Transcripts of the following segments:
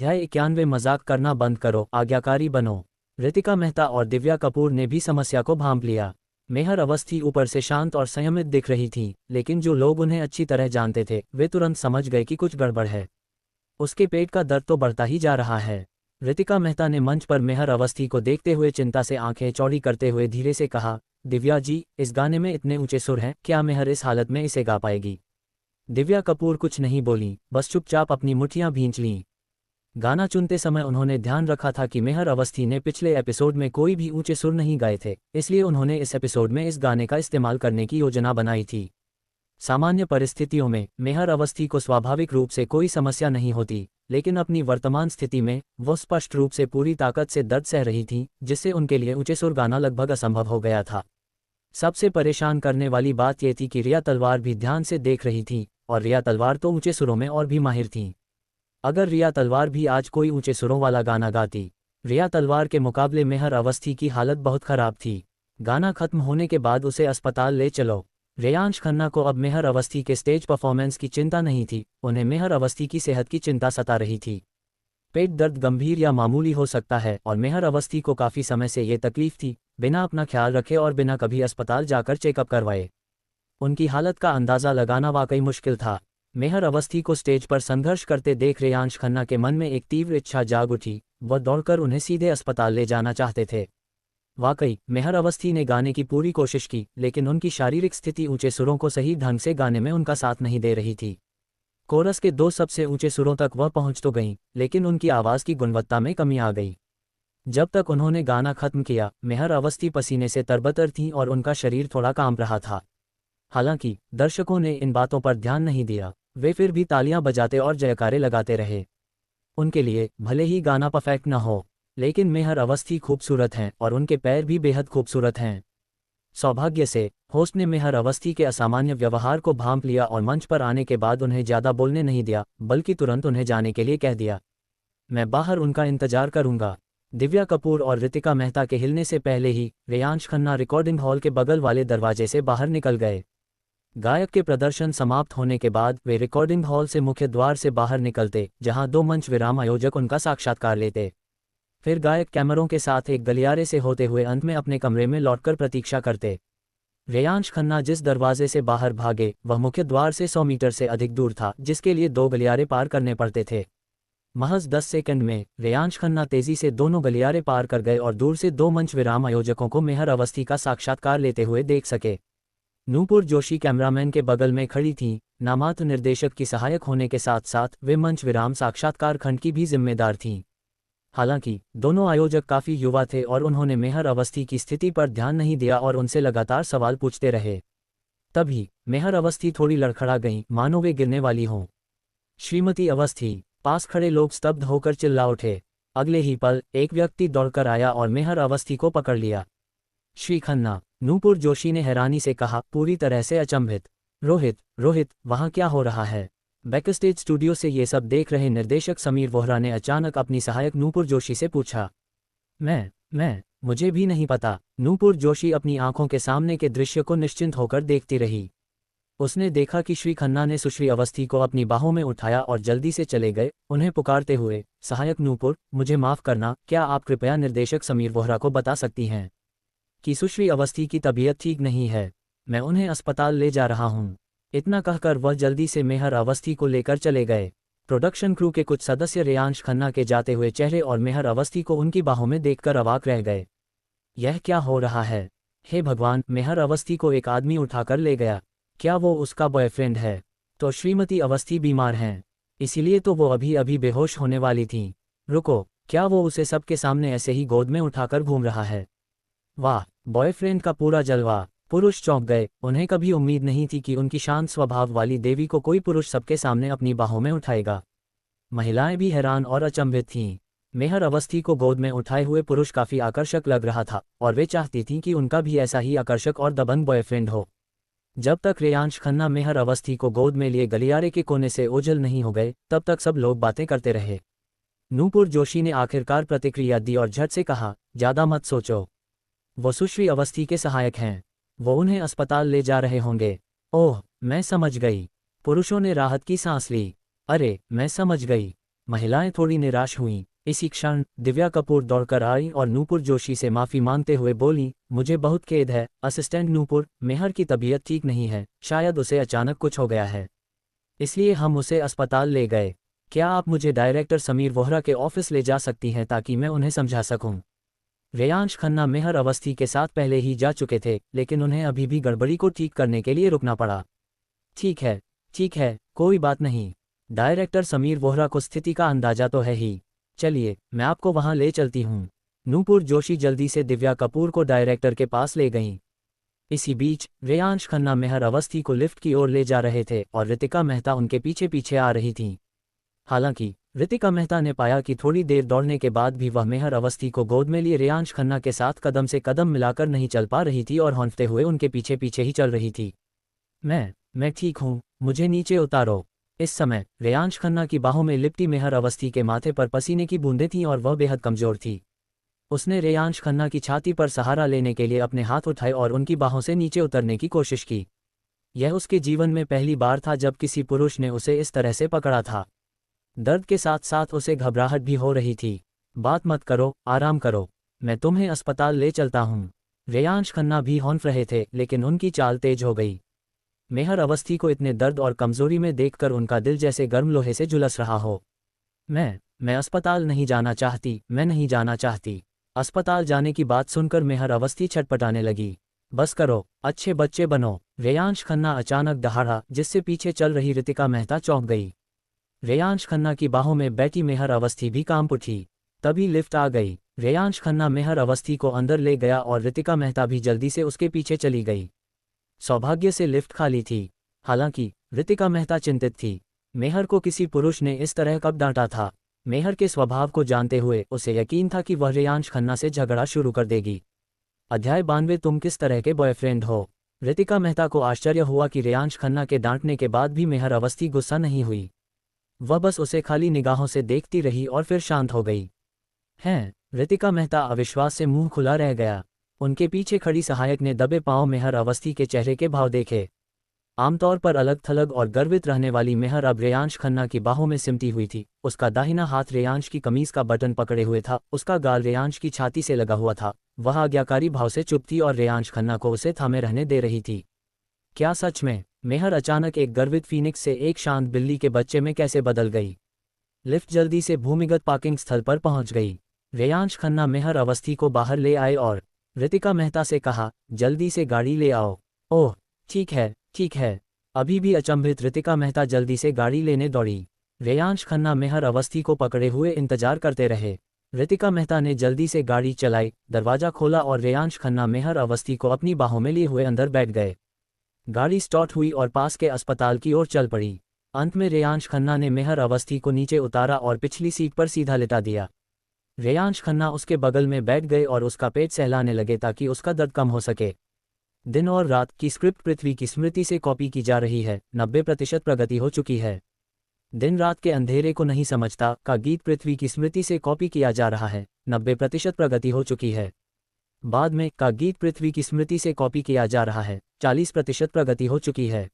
अध्याय 91 मजाक करना बंद करो, आज्ञाकारी बनो। ऋतिका मेहता और दिव्या कपूर ने भी समस्या को भांप लिया। मेहर अवस्थी ऊपर से शांत और संयमित दिख रही थी, लेकिन जो लोग उन्हें अच्छी तरह जानते थे वे तुरंत समझ गए कि कुछ गड़बड़ है। उसके पेट का दर्द तो बढ़ता ही जा रहा है। ऋतिका मेहता ने मंच पर मेहर अवस्थी को देखते हुए चिंता से आंखें चौड़ी करते हुए धीरे से कहा, दिव्या जी, इस गाने में इतने ऊंचे सुर हैं, क्या मेहर इस हालत में इसे गा पाएगी? दिव्या कपूर कुछ नहीं बोली, बस चुपचाप अपनी मुट्ठियां भींच लीं। गाना चुनते समय उन्होंने ध्यान रखा था कि मेहर अवस्थी ने पिछले एपिसोड में कोई भी ऊंचे सुर नहीं गाए थे, इसलिए उन्होंने इस एपिसोड में इस गाने का इस्तेमाल करने की योजना बनाई थी। सामान्य परिस्थितियों में मेहर अवस्थी को स्वाभाविक रूप से कोई समस्या नहीं होती, लेकिन अपनी वर्तमान स्थिति में वो स्पष्ट रूप से पूरी ताकत से दर्द सह रही थी, जिससे उनके लिए ऊंचे सुर गाना लगभग असंभव हो गया था। सबसे परेशान करने वाली बात यह थी कि रिया तलवार भी ध्यान से देख रही थी, और रिया तलवार तो ऊंचे सुरों में और भी माहिर थीं। अगर रिया तलवार भी आज कोई ऊंचे सुरों वाला गाना गाती, रिया तलवार के मुकाबले मेहर अवस्थी की हालत बहुत खराब थी। गाना खत्म होने के बाद उसे अस्पताल ले चलो। रेयांश खन्ना को अब मेहर अवस्थी के स्टेज परफॉर्मेंस की चिंता नहीं थी, उन्हें मेहर अवस्थी की सेहत की चिंता सता रही थी। पेट दर्द गंभीर या मामूली हो सकता है और मेहर अवस्थी को काफ़ी समय से ये तकलीफ थी, बिना अपना ख्याल रखे और बिना कभी अस्पताल जाकर चेकअप करवाए। उनकी हालत का अंदाज़ा लगाना वाकई मुश्किल था। मेहर अवस्थी को स्टेज पर संघर्ष करते देख रेयांश खन्ना के मन में एक तीव्र इच्छा जाग उठी, वह दौड़कर उन्हें सीधे अस्पताल ले जाना चाहते थे। वाकई मेहर अवस्थी ने गाने की पूरी कोशिश की, लेकिन उनकी शारीरिक स्थिति ऊंचे सुरों को सही ढंग से गाने में उनका साथ नहीं दे रही थी। कोरस के 2 सबसे ऊंचे सुरों तक वह पहुंच तो गईं, लेकिन उनकी आवाज़ की गुणवत्ता में कमी आ गई। जब तक उन्होंने गाना खत्म किया, मेहर अवस्थी पसीने से तरबतर थीं और उनका शरीर थोड़ा कांप रहा था। हालांकि दर्शकों ने इन बातों पर ध्यान नहीं दिया, वे फिर भी तालियां बजाते और जयकारे लगाते रहे। उनके लिए भले ही गाना परफेक्ट न हो, लेकिन मेहर अवस्थी खूबसूरत हैं और उनके पैर भी बेहद खूबसूरत हैं। सौभाग्य से होस्ट ने मेहर अवस्थी के असामान्य व्यवहार को भांप लिया और मंच पर आने के बाद उन्हें ज़्यादा बोलने नहीं दिया, बल्कि तुरंत उन्हें जाने के लिए कह दिया। मैं बाहर उनका इंतजार करूंगा। दिव्या कपूर और ऋतिका मेहता के हिलने से पहले ही रेयांश खन्ना रिकॉर्डिंग हॉल के बगल वाले दरवाजे से बाहर निकल गए। गायक के प्रदर्शन समाप्त होने के बाद वे रिकॉर्डिंग हॉल से मुख्य द्वार से बाहर निकलते, जहां 2 मंच विराम आयोजक उनका साक्षात्कार लेते। फिर गायक कैमरों के साथ एक गलियारे से होते हुए अंत में अपने कमरे में लौटकर प्रतीक्षा करते। रेयांश खन्ना जिस दरवाजे से बाहर भागे वह मुख्य द्वार से 100 मीटर से अधिक दूर था, जिसके लिए 2 गलियारे पार करने पड़ते थे। महज 10 सेकंड में रेयांश खन्ना तेजी से दोनों गलियारे पार कर गए और दूर से 2 मंच विराम आयोजकों को मेहर अवस्थी का साक्षात्कार लेते हुए देख सके। नूपुर जोशी कैमरामैन के बगल में खड़ी थीं। नामात्र निर्देशक की सहायक होने के साथ साथ वे मंच विराम साक्षात्कार खंड की भी जिम्मेदार थीं। हालांकि दोनों आयोजक काफ़ी युवा थे और उन्होंने मेहर अवस्थी की स्थिति पर ध्यान नहीं दिया और उनसे लगातार सवाल पूछते रहे। तभी मेहर अवस्थी थोड़ी लड़खड़ा गईं, मानो वे गिरने वाली हों। श्रीमती अवस्थी! पास खड़े लोग स्तब्ध होकर चिल्ला उठे। अगले ही पल एक व्यक्ति दौड़कर आया और मेहर अवस्थी को पकड़ लिया। श्री खन्ना! नूपुर जोशी ने हैरानी से कहा, पूरी तरह से अचंभित। रोहित, वहाँ क्या हो रहा है? बैकस्टेज स्टूडियो से ये सब देख रहे निर्देशक समीर वोहरा ने अचानक अपनी सहायक नूपुर जोशी से पूछा। मुझे भी नहीं पता। नूपुर जोशी अपनी आंखों के सामने के दृश्य को निश्चिंत होकर देखती रही। उसने देखा कि श्री खन्ना ने सुश्री अवस्थी को अपनी बाहों में उठाया और जल्दी से चले गए, उन्हें पुकारते हुए, सहायक नूपुर, मुझे माफ़ करना, क्या आप कृपया निर्देशक समीर वोहरा को बता सकती हैं कि सुश्री अवस्थी की तबीयत ठीक नहीं है? मैं उन्हें अस्पताल ले जा रहा हूँ। इतना कहकर वह जल्दी से मेहर अवस्थी को लेकर चले गए। प्रोडक्शन क्रू के कुछ सदस्य रेयांश खन्ना के जाते हुए चेहरे और मेहर अवस्थी को उनकी बाहों में देखकर अवाक रह गए। यह क्या हो रहा है? हे भगवान! मेहर अवस्थी को एक आदमी उठाकर ले गया। क्या वो उसका बॉयफ्रेंड है? तो श्रीमती अवस्थी बीमार हैं, इसीलिए तो वो अभी अभी बेहोश होने वाली थीं। रुको, क्या वो उसे सबके सामने ऐसे ही गोद में उठाकर घूम रहा है? वाह, बॉयफ्रेंड का पूरा जलवा! पुरुष चौंक गए। उन्हें कभी उम्मीद नहीं थी कि उनकी शांत स्वभाव वाली देवी को कोई पुरुष सबके सामने अपनी बाहों में उठाएगा। महिलाएं भी हैरान और अचंभित थीं। मेहर अवस्थी को गोद में उठाए हुए पुरुष काफ़ी आकर्षक लग रहा था और वे चाहती थीं कि उनका भी ऐसा ही आकर्षक और दबंग बॉयफ्रेंड हो। जब तक रेयांश खन्ना मेहर अवस्थी को गोद में लिए गलियारे के कोने से ओझल नहीं हो गए, तब तक सब लोग बातें करते रहे। नूपुर जोशी ने आखिरकार प्रतिक्रिया दी और झट से कहा, ज़्यादा मत सोचो। वो सुश्री अवस्थी के सहायक हैं। वो उन्हें अस्पताल ले जा रहे होंगे। ओह, मैं समझ गई। पुरुषों ने राहत की सांस ली। अरे, मैं समझ गई। महिलाएं थोड़ी निराश हुईं। इसी क्षण दिव्या कपूर दौड़कर आई और नूपुर जोशी से माफ़ी मांगते हुए बोली, मुझे बहुत खेद है असिस्टेंट नूपुर, मेहर की तबीयत ठीक नहीं है, शायद उसे अचानक कुछ हो गया है, इसलिए हम उसे अस्पताल ले गए। क्या आप मुझे डायरेक्टर समीर वोहरा के ऑफिस ले जा सकती हैं ताकि मैं उन्हें समझा सकूं? रेयांश खन्ना मेहर अवस्थी के साथ पहले ही जा चुके थे, लेकिन उन्हें अभी भी गड़बड़ी को ठीक करने के लिए रुकना पड़ा। ठीक है, कोई बात नहीं। डायरेक्टर समीर वोहरा को स्थिति का अंदाजा तो है ही, चलिए मैं आपको वहां ले चलती हूं। नूपुर जोशी जल्दी से दिव्या कपूर को डायरेक्टर के पास ले गईं। इसी बीच रेयांश खन्ना मेहर अवस्थी को लिफ्ट की ओर ले जा रहे थे और रितिका मेहता उनके पीछे पीछे आ रही थीं। हालांकि रितिका मेहता ने पाया कि थोड़ी देर दौड़ने के बाद भी वह मेहर अवस्थी को गोद में लिए रेयांश खन्ना के साथ कदम से कदम मिलाकर नहीं चल पा रही थी और हौंफते हुए उनके पीछे पीछे ही चल रही थी। मैं ठीक हूँ, मुझे नीचे उतारो। इस समय रेयांश खन्ना की बाहों में लिपटी मेहर अवस्थी के माथे पर पसीने की बूंदें थीं और वह बेहद कमजोर थी। उसने रेयांश खन्ना की छाती पर सहारा लेने के लिए अपने हाथ उठाए और उनकी बाहों से नीचे उतरने की कोशिश की। यह उसके जीवन में पहली बार था जब किसी पुरुष ने उसे इस तरह से पकड़ा था। दर्द के साथ साथ उसे घबराहट भी हो रही थी। बात मत करो, आराम करो, मैं तुम्हें अस्पताल ले चलता हूँ। रेयांश खन्ना भी हौंफ रहे थे, लेकिन उनकी चाल तेज हो गई। मेहर अवस्थी को इतने दर्द और कमजोरी में देखकर उनका दिल जैसे गर्म लोहे से झुलस रहा हो। मैं अस्पताल नहीं जाना चाहती, मैं नहीं जाना चाहती। अस्पताल जाने की बात सुनकर मेहर अवस्थी छटपटाने लगी। बस करो, अच्छे बच्चे बनो। रेयांश खन्ना अचानक दहाड़ा, जिससे पीछे चल रही रितिका मेहता चौंक गई। रेयांश खन्ना की बाहों में बैठी मेहर अवस्थी भी कांप उठी। तभी लिफ्ट आ गई। रेयांश खन्ना मेहर अवस्थी को अंदर ले गया और रितिका मेहता भी जल्दी से उसके पीछे चली गई। सौभाग्य से लिफ्ट खाली थी। हालांकि रितिका मेहता चिंतित थी। मेहर को किसी पुरुष ने इस तरह कब डांटा था? मेहर के स्वभाव को जानते हुए उसे यकीन था कि वह रेयांश खन्ना से झगड़ा शुरू कर देगी। अध्याय 92 तुम किस तरह के बॉयफ्रेंड हो? रितिका मेहता को आश्चर्य हुआ कि रेयांश खन्ना के डांटने के बाद भी मेहर अवस्थी गुस्सा नहीं हुई। वह बस उसे खाली निगाहों से देखती रही और फिर शांत हो गई। हैं? रितिका मेहता अविश्वास से मुंह खुला रह गया। उनके पीछे खड़ी सहायक ने दबे पांव मेहर अवस्थी के चेहरे के भाव देखे। आमतौर पर अलग थलग और गर्वित रहने वाली मेहर अब रेयांश खन्ना की बाहों में सिमटी हुई थी। उसका दाहिना हाथ रेयांश की कमीज का बटन पकड़े हुए था, उसका गाल रेयांश की छाती से लगा हुआ था। वह आज्ञाकारी भाव से चुप थी और रेयांश खन्ना को उसे थामे रहने दे रही थी। क्या सच में? मेहर अचानक एक गर्वित फीनिक्स से एक शांत बिल्ली के बच्चे में कैसे बदल गई? लिफ्ट जल्दी से भूमिगत पार्किंग स्थल पर पहुंच गई। रेयांश खन्ना मेहर अवस्थी को बाहर ले आए और रितिका मेहता से कहा, जल्दी से गाड़ी ले आओ। ओह ठीक है। अभी भी अचंभित रितिका मेहता जल्दी से गाड़ी लेने दौड़ी। रेयांश खन्ना मेहर अवस्थी को पकड़े हुए इंतजार करते रहे। रितिका मेहता ने जल्दी से गाड़ी चलाई, दरवाजा खोला और रेयांश खन्ना मेहर अवस्थी को अपनी बाहों में लिए हुए अंदर बैठ गए। गाड़ी स्टार्ट हुई और पास के अस्पताल की ओर चल पड़ी। अंत में रेयांश खन्ना ने मेहर अवस्थी को नीचे उतारा और पिछली सीट पर सीधा लिटा दिया। रेयांश खन्ना उसके बगल में बैठ गए और उसका पेट सहलाने लगे ताकि उसका दर्द कम हो सके। दिन और रात की स्क्रिप्ट पृथ्वी की स्मृति से कॉपी की जा रही है। 90% प्रगति हो चुकी है। दिन रात के अंधेरे को नहीं समझता का गीत पृथ्वी की स्मृति से कॉपी किया जा रहा है। 90% प्रगति हो चुकी है। बाद में का गीत पृथ्वी की स्मृति से कॉपी किया जा रहा है। 40% प्रगति हो चुकी है।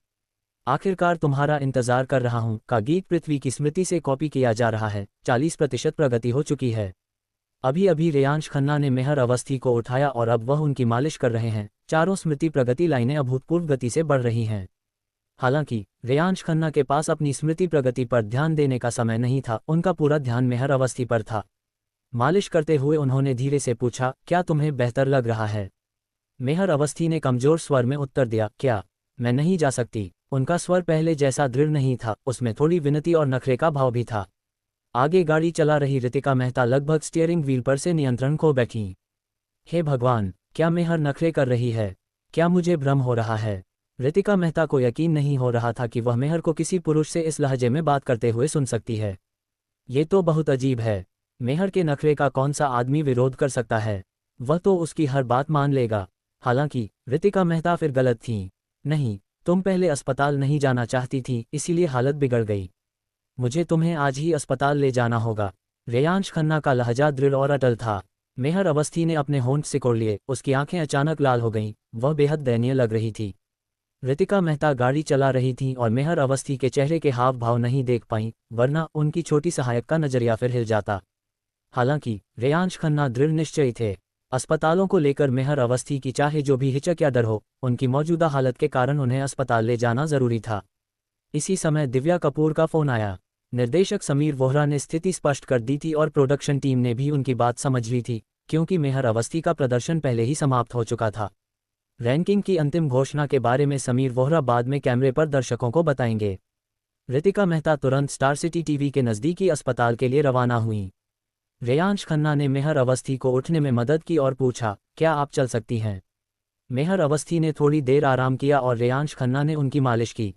आखिरकार तुम्हारा इंतजार कर रहा हूं का गीत पृथ्वी की स्मृति से कॉपी किया जा रहा है। 40% प्रगति हो चुकी है। अभी अभी रेयांश खन्ना ने मेहर अवस्थी को उठाया और अब वह उनकी मालिश कर रहे हैं। चारों स्मृति प्रगति लाइनें अभूतपूर्व गति से बढ़ रही हैं। हालांकि रेयांश खन्ना के पास अपनी स्मृति प्रगति पर ध्यान देने का समय नहीं था। उनका पूरा ध्यान मेहर अवस्थी पर था। मालिश करते हुए उन्होंने धीरे से पूछा, क्या तुम्हें बेहतर लग रहा है? मेहर अवस्थी ने कमजोर स्वर में उत्तर दिया, क्या मैं नहीं जा सकती? उनका स्वर पहले जैसा दृढ़ नहीं था, उसमें थोड़ी विनती और नखरे का भाव भी था। आगे गाड़ी चला रही रितिका मेहता लगभग स्टीयरिंग व्हील पर से नियंत्रण खो बैठी। हे भगवान, क्या मेहर नखरे कर रही है? क्या मुझे भ्रम हो रहा है? रितिका मेहता को यकीन नहीं हो रहा था कि वह मेहर को किसी पुरुष से इस लहजे में बात करते हुए सुन सकती है। ये तो बहुत अजीब है। मेहर के नखरे का कौन सा आदमी विरोध कर सकता है? वह तो उसकी हर बात मान लेगा। हालांकि रितिका मेहता फिर गलत थीं। नहीं, तुम पहले अस्पताल नहीं जाना चाहती थी, इसीलिए हालत बिगड़ गई। मुझे तुम्हें आज ही अस्पताल ले जाना होगा। रेयांश खन्ना का लहजा दृढ़ और अटल था। मेहर अवस्थी ने अपने होंठ सिकोड़ लिए। उसकी आंखें अचानक लाल हो गईं। वह बेहद दयनीय लग रही थी। रितिका मेहता गाड़ी चला रही थीं और मेहर अवस्थी के चेहरे के हाव भाव नहीं देख पाईं, वरना उनकी छोटी सहायक का नजरिया फिर हिल जाता। हालांकि रेयांश खन्ना दृढ़ निश्चयी थे। अस्पतालों को लेकर मेहर अवस्थी की चाहे जो भी हिचक या डर हो, उनकी मौजूदा हालत के कारण उन्हें अस्पताल ले जाना जरूरी था। इसी समय दिव्या कपूर का फोन आया। निर्देशक समीर वोहरा ने स्थिति स्पष्ट कर दी थी और प्रोडक्शन टीम ने भी उनकी बात समझ ली थी, क्योंकि मेहर अवस्थी का प्रदर्शन पहले ही समाप्त हो चुका था। रैंकिंग की अंतिम घोषणा के बारे में समीर वोहरा बाद में कैमरे पर दर्शकों को बताएंगे। रितिका मेहता तुरंत स्टार सिटी टीवी के नज़दीकी अस्पताल के लिए रवाना हुईं। रेयांश खन्ना ने मेहर अवस्थी को उठने में मदद की और पूछा, क्या आप चल सकती हैं? मेहर अवस्थी ने थोड़ी देर आराम किया और रेयांश खन्ना ने उनकी मालिश की।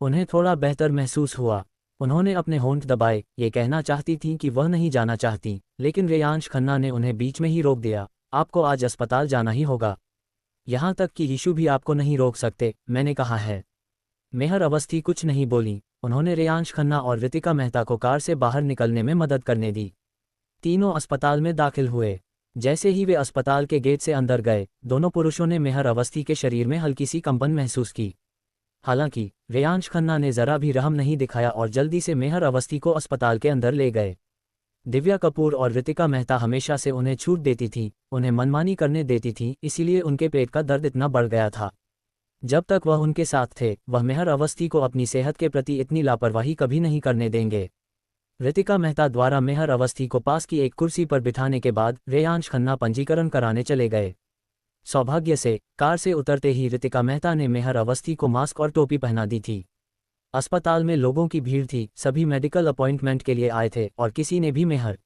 उन्हें थोड़ा बेहतर महसूस हुआ। उन्होंने अपने होंठ दबाए, ये कहना चाहती थीं कि वह नहीं जाना चाहती, लेकिन रेयांश खन्ना ने उन्हें बीच में ही रोक दिया। आपको आज अस्पताल जाना ही होगा। यहाँ तक कि यीशु भी आपको नहीं रोक सकते, मैंने कहा है। मेहर अवस्थी कुछ नहीं बोली। उन्होंने रेयांश खन्ना और रितिका मेहता को कार से बाहर निकलने में मदद करने दी। तीनों अस्पताल में दाखिल हुए। जैसे ही वे अस्पताल के गेट से अंदर गए, दोनों पुरुषों ने मेहर अवस्थी के शरीर में हल्की सी कंपन महसूस की। हालांकि रेयांश खन्ना ने जरा भी रहम नहीं दिखाया और जल्दी से मेहर अवस्थी को अस्पताल के अंदर ले गए। दिव्या कपूर और रितिका मेहता हमेशा से उन्हें छूट देती थीं, उन्हें मनमानी करने देती थीं, इसीलिए उनके पेट का दर्द इतना बढ़ गया था। जब तक वह उनके साथ थे, वह मेहर अवस्थी को अपनी सेहत के प्रति इतनी लापरवाही कभी नहीं करने देंगे। रितिका मेहता द्वारा मेहर अवस्थी को पास की एक कुर्सी पर बिठाने के बाद रेयांश खन्ना पंजीकरण कराने चले गए। सौभाग्य से कार से उतरते ही रितिका मेहता ने मेहर अवस्थी को मास्क और टोपी पहना दी थी। अस्पताल में लोगों की भीड़ थी, सभी मेडिकल अपॉइंटमेंट के लिए आए थे और किसी ने भी मेहर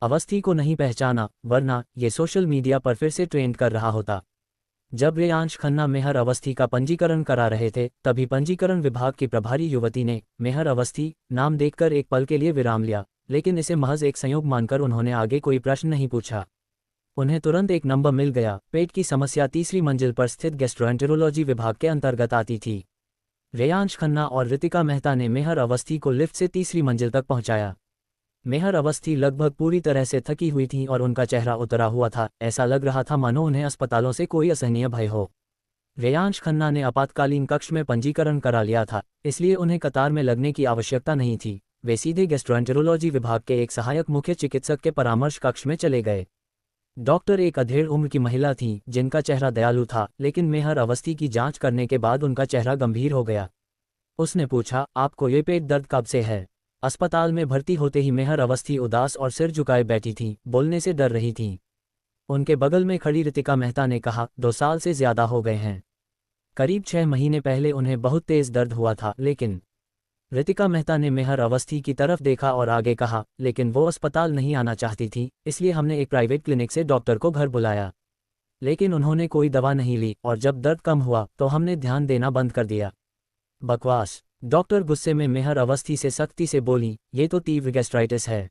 अवस्थी को नहीं पहचाना, वरना ये सोशल मीडिया पर फिर से ट्रेंड कर रहा होता। जब रेयांश खन्ना मेहर अवस्थी का पंजीकरण करा रहे थे, तभी पंजीकरण विभाग की प्रभारी युवती ने मेहर अवस्थी नाम देखकर एक पल के लिए विराम लिया, लेकिन इसे महज एक संयोग मानकर उन्होंने आगे कोई प्रश्न नहीं पूछा। उन्हें तुरंत एक नंबर मिल गया। पेट की समस्या तीसरी मंजिल पर स्थित गैस्ट्रोएंटेरोलॉजी विभाग के अंतर्गत आती थी। रेयांश खन्ना और रितिका मेहता ने मेहर अवस्थी को लिफ्ट से तीसरी मंजिल तक पहुंचाया। मेहर अवस्थी लगभग पूरी तरह से थकी हुई थीं और उनका चेहरा उतरा हुआ था। ऐसा लग रहा था मानो उन्हें अस्पतालों से कोई असहनीय भय हो। रेयांश खन्ना ने आपातकालीन कक्ष में पंजीकरण करा लिया था, इसलिए उन्हें कतार में लगने की आवश्यकता नहीं थी। वे सीधे गैस्ट्रोएंटेरोलॉजी विभाग के एक सहायक मुख्य चिकित्सक के परामर्श कक्ष में चले गए। डॉक्टर एक अधेड़ उम्र की महिला थीं, जिनका चेहरा दयालु था, लेकिन मेहर अवस्थी की जांच करने के बाद उनका चेहरा गंभीर हो गया। उसने पूछा, आपको ये पेट दर्द कब से है? अस्पताल में भर्ती होते ही मेहर अवस्थी उदास और सिर झुकाए बैठी थीं, बोलने से डर रही थीं। उनके बगल में खड़ी रितिका मेहता ने कहा, 2 साल से ज्यादा हो गए हैं। करीब 6 महीने पहले उन्हें बहुत तेज दर्द हुआ था, लेकिन रितिका मेहता ने मेहर अवस्थी की तरफ देखा और आगे कहा, लेकिन वो अस्पताल नहीं आना चाहती थी, इसलिए हमने एक प्राइवेट क्लिनिक से डॉक्टर को घर बुलाया। लेकिन उन्होंने कोई दवा नहीं ली और जब दर्द कम हुआ तो हमने ध्यान देना बंद कर दिया। बकवास। डॉक्टर गुस्से में मेहर अवस्थी से सख्ती से बोली, ये तो तीव्र गैस्ट्राइटिस है।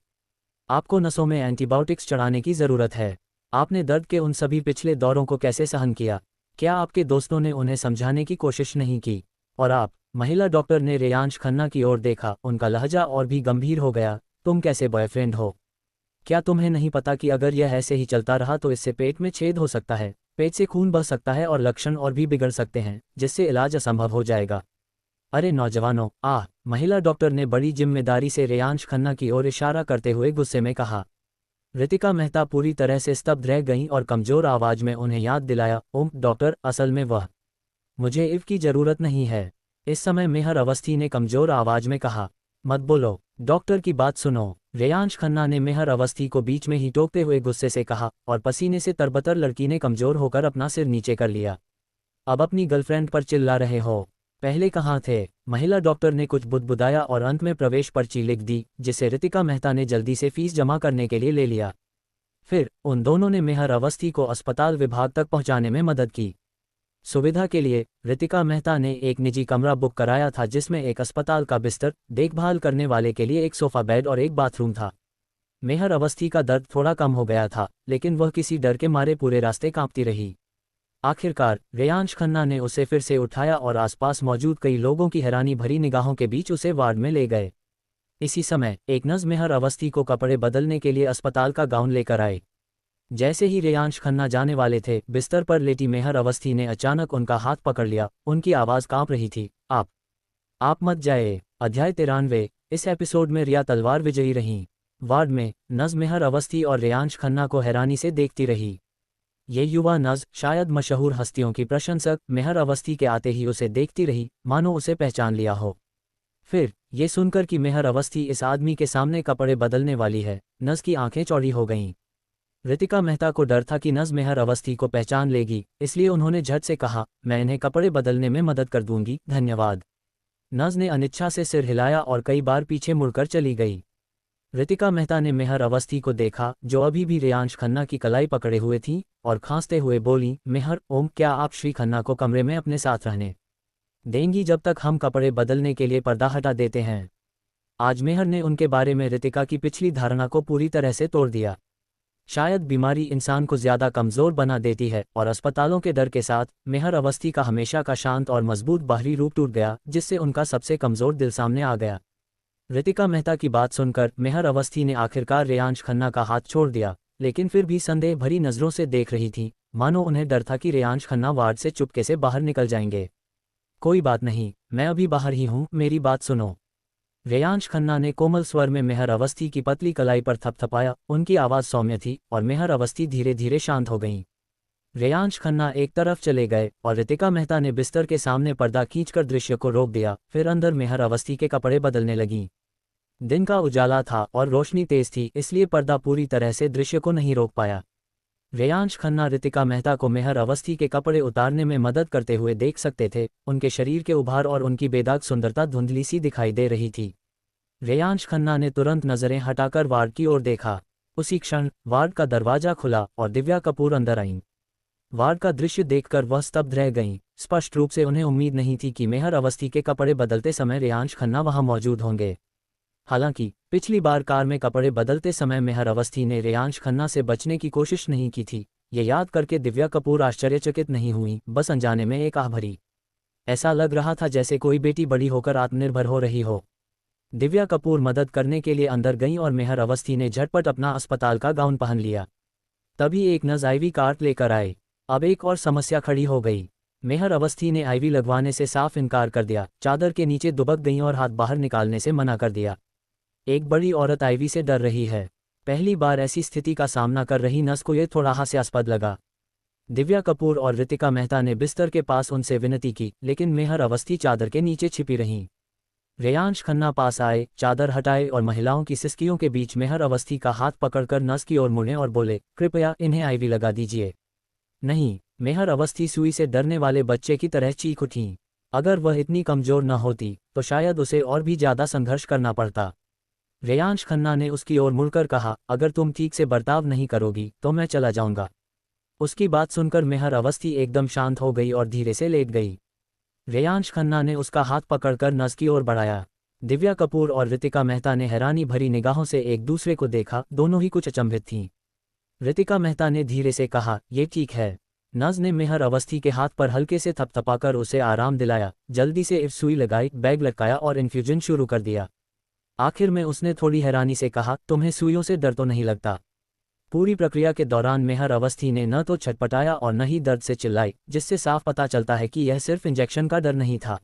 आपको नसों में एंटीबायोटिक्स चढ़ाने की ज़रूरत है। आपने दर्द के उन सभी पिछले दौरों को कैसे सहन किया? क्या आपके दोस्तों ने उन्हें समझाने की कोशिश नहीं की? और आप? महिला डॉक्टर ने रेयांश खन्ना की ओर देखा, उनका लहजा और भी गंभीर हो गया। तुम कैसे बॉयफ्रेंड हो? क्या तुम्हें नहीं पता कि अगर यह ऐसे ही चलता रहा तो इससे पेट में छेद हो सकता है, पेट से खून बह सकता है और लक्षण और भी बिगड़ सकते हैं, जिससे इलाज असंभव हो जाएगा। अरे नौजवानों, महिला डॉक्टर ने बड़ी जिम्मेदारी से रेयांश खन्ना की ओर इशारा करते हुए गुस्से में कहा। रितिका मेहता पूरी तरह से स्तब्ध रह गईं और कमजोर आवाज में उन्हें याद दिलाया, डॉक्टर, असल में वह मुझे इव की जरूरत नहीं है। इस समय मेहर अवस्थी ने कमजोर आवाज में कहा, मत बोलो, डॉक्टर की बात सुनो। रेयांश खन्ना ने मेहर अवस्थी को बीच में ही टोकते हुए गुस्से से कहा, और पसीने से तरबतर लड़की ने कमजोर होकर अपना सिर नीचे कर लिया। अब अपनी गर्लफ्रेंड पर चिल्ला रहे हो? पहले कहाँ थे? महिला डॉक्टर ने कुछ बुदबुदाया और अंत में प्रवेश पर्ची लिख दी, जिसे रितिका मेहता ने जल्दी से फीस जमा करने के लिए ले लिया। फिर उन दोनों ने मेहर अवस्थी को अस्पताल विभाग तक पहुंचाने में मदद की। सुविधा के लिए रितिका मेहता ने एक निजी कमरा बुक कराया था, जिसमें एक अस्पताल का बिस्तर, देखभाल करने वाले के लिए एक सोफा बेड और एक बाथरूम था। मेहर अवस्थी का दर्द थोड़ा कम हो गया था, लेकिन वह किसी डर के मारे पूरे रास्ते कांपती रही। आखिरकार रेयांश खन्ना ने उसे फिर से उठाया और आसपास मौजूद कई लोगों की हैरानी भरी निगाहों के बीच उसे वार्ड में ले गए। इसी समय एक नर्स मेहर अवस्थी को कपड़े बदलने के लिए अस्पताल का गाउन लेकर आए। जैसे ही रेयांश खन्ना जाने वाले थे, बिस्तर पर लेटी मेहर अवस्थी ने अचानक उनका हाथ पकड़ लिया। उनकी आवाज़ कांप रही थी। आप मत जाए। अध्याय 93। इस एपिसोड में रिया तलवार विजयी रहीं। वार्ड में नज़ मेहर अवस्थी और रेयांश खन्ना को हैरानी से देखती रही। ये युवा नज़, शायद मशहूर हस्तियों की प्रशंसक, मेहर अवस्थी के आते ही उसे देखती रही, मानो उसे पहचान लिया हो। फिर ये सुनकर कि मेहर अवस्थी इस आदमी के सामने कपड़े बदलने वाली है, नज़ की आंखें चौड़ी हो गईं। रितिका मेहता को डर था कि नज़ मेहर अवस्थी को पहचान लेगी, इसलिए उन्होंने झट से कहा, मैं इन्हें कपड़े बदलने में मदद कर दूंगी, धन्यवाद। नज़ ने अनिच्छा से सिर हिलाया और कई बार पीछे मुड़कर चली गई। रितिका मेहता ने मेहर अवस्थी को देखा, जो अभी भी रेयांश खन्ना की कलाई पकड़े हुए थी, और खांसते हुए बोली, मेहर, ओम, क्या आप श्री खन्ना को कमरे में अपने साथ रहने देंगी जब तक हम कपड़े बदलने के लिए पर्दा हटा देते हैं? आज मेहर ने उनके बारे में रितिका की पिछली धारणा को पूरी तरह से तोड़ दिया। शायद बीमारी इंसान को ज्यादा कमजोर बना देती है, और अस्पतालों के डर के साथ मेहर अवस्थी का हमेशा का शांत और मजबूत बाहरी रूप टूट गया, जिससे उनका सबसे कमजोर दिल सामने आ गया। रितिका मेहता की बात सुनकर मेहर अवस्थी ने आखिरकार रेयांश खन्ना का हाथ छोड़ दिया, लेकिन फिर भी संदेह भरी नज़रों से देख रही थी, मानो उन्हें डर था कि रेयांश खन्ना वार्ड से चुपके से बाहर निकल जाएंगे। कोई बात नहीं, मैं अभी बाहर ही हूँ, मेरी बात सुनो। रेयांश खन्ना ने कोमल स्वर में मेहर अवस्थी की पतली कलाई पर थपथपाया। उनकी आवाज़ सौम्य थी और मेहर अवस्थी धीरे धीरे शांत हो गईं। रेयांश खन्ना एक तरफ चले गए और रितिका मेहता ने बिस्तर के सामने पर्दा खींचकर दृश्य को रोक दिया। फिर अंदर मेहर अवस्थी के कपड़े बदलने लगीं। दिन का उजाला था और रोशनी तेज थी, इसलिए पर्दा पूरी तरह से दृश्य को नहीं रोक पाया। रेयांश खन्ना रितिका मेहता को मेहर अवस्थी के कपड़े उतारने में मदद करते हुए देख सकते थे। उनके शरीर के उभार और उनकी बेदाग सुंदरता धुंधली सी दिखाई दे रही थी। रेयांश खन्ना ने तुरंत नजरें हटाकर वार्ड की ओर देखा। उसी क्षण वार्ड का दरवाजा खुला और दिव्या कपूर अंदर आईं। वार्ड का दृश्य देखकर वह स्तब्ध रह गईं। स्पष्ट रूप से उन्हें उम्मीद नहीं थी कि मेहर अवस्थी के कपड़े बदलते समय रेयांश खन्ना वहां मौजूद होंगे। हालांकि पिछली बार कार में कपड़े बदलते समय मेहर अवस्थी ने रेयांश खन्ना से बचने की कोशिश नहीं की थी। ये याद करके दिव्या कपूर आश्चर्यचकित नहीं हुई, बस अनजाने में एक आह भरी। ऐसा लग रहा था जैसे कोई बेटी बड़ी होकर आत्मनिर्भर हो रही हो। दिव्या कपूर मदद करने के लिए अंदर गईं और मेहर अवस्थी ने झटपट अपना अस्पताल का गाउन पहन लिया। तभी एक नर्स आईवी कार्ड लेकर आए। अब एक और समस्या खड़ी हो गई। मेहर अवस्थी ने आईवी लगवाने से साफ इनकार कर दिया, चादर के नीचे दुबक गईं और हाथ बाहर निकालने से मना कर दिया। एक बड़ी औरत आईवी से डर रही है। पहली बार ऐसी स्थिति का सामना कर रही नर्स को यह थोड़ा हास्यास्पद लगा। दिव्या कपूर और रितिका मेहता ने बिस्तर के पास उनसे विनती की, लेकिन मेहर अवस्थी चादर के नीचे छिपी रहीं। रेयांश खन्ना पास आए, चादर हटाए और महिलाओं की सिसकियों के बीच मेहर अवस्थी का हाथ पकड़कर नर्स की ओर मुड़े और बोले, कृपया इन्हें आईवी लगा दीजिए। नहीं, मेहर अवस्थी सुई से डरने वाले बच्चे की तरह चीख उठीं। अगर वह इतनी कमजोर न होती तो शायद उसे और भी ज्यादा संघर्ष करना पड़ता। रेयांश खन्ना ने उसकी ओर मुड़कर कहा, अगर तुम ठीक से बर्ताव नहीं करोगी तो मैं चला जाऊंगा। उसकी बात सुनकर मेहर अवस्थी एकदम शांत हो गई और धीरे से लेट गई। रेयांश खन्ना ने उसका हाथ पकड़कर नस की ओर बढ़ाया। दिव्या कपूर और रितिका मेहता ने हैरानी भरी निगाहों से एक दूसरे को देखा, दोनों ही कुछ अचंभित थीं। रितिका मेहता ने धीरे से कहा, ये ठीक है। नज़ ने मेहर अवस्थी के हाथ पर हल्के से थपथपाकर उसे आराम दिलाया। जल्दी से इफ सुई लगाई, बैग लटकाया और इन्फ्यूजन शुरू कर दिया। आखिर में उसने थोड़ी हैरानी से कहा, तुम्हें सुइयों से डर तो नहीं लगता? पूरी प्रक्रिया के दौरान मेहर अवस्थी ने न तो छटपटाया और न ही दर्द से चिल्लाई, जिससे साफ पता चलता है कि यह सिर्फ इंजेक्शन का डर नहीं था।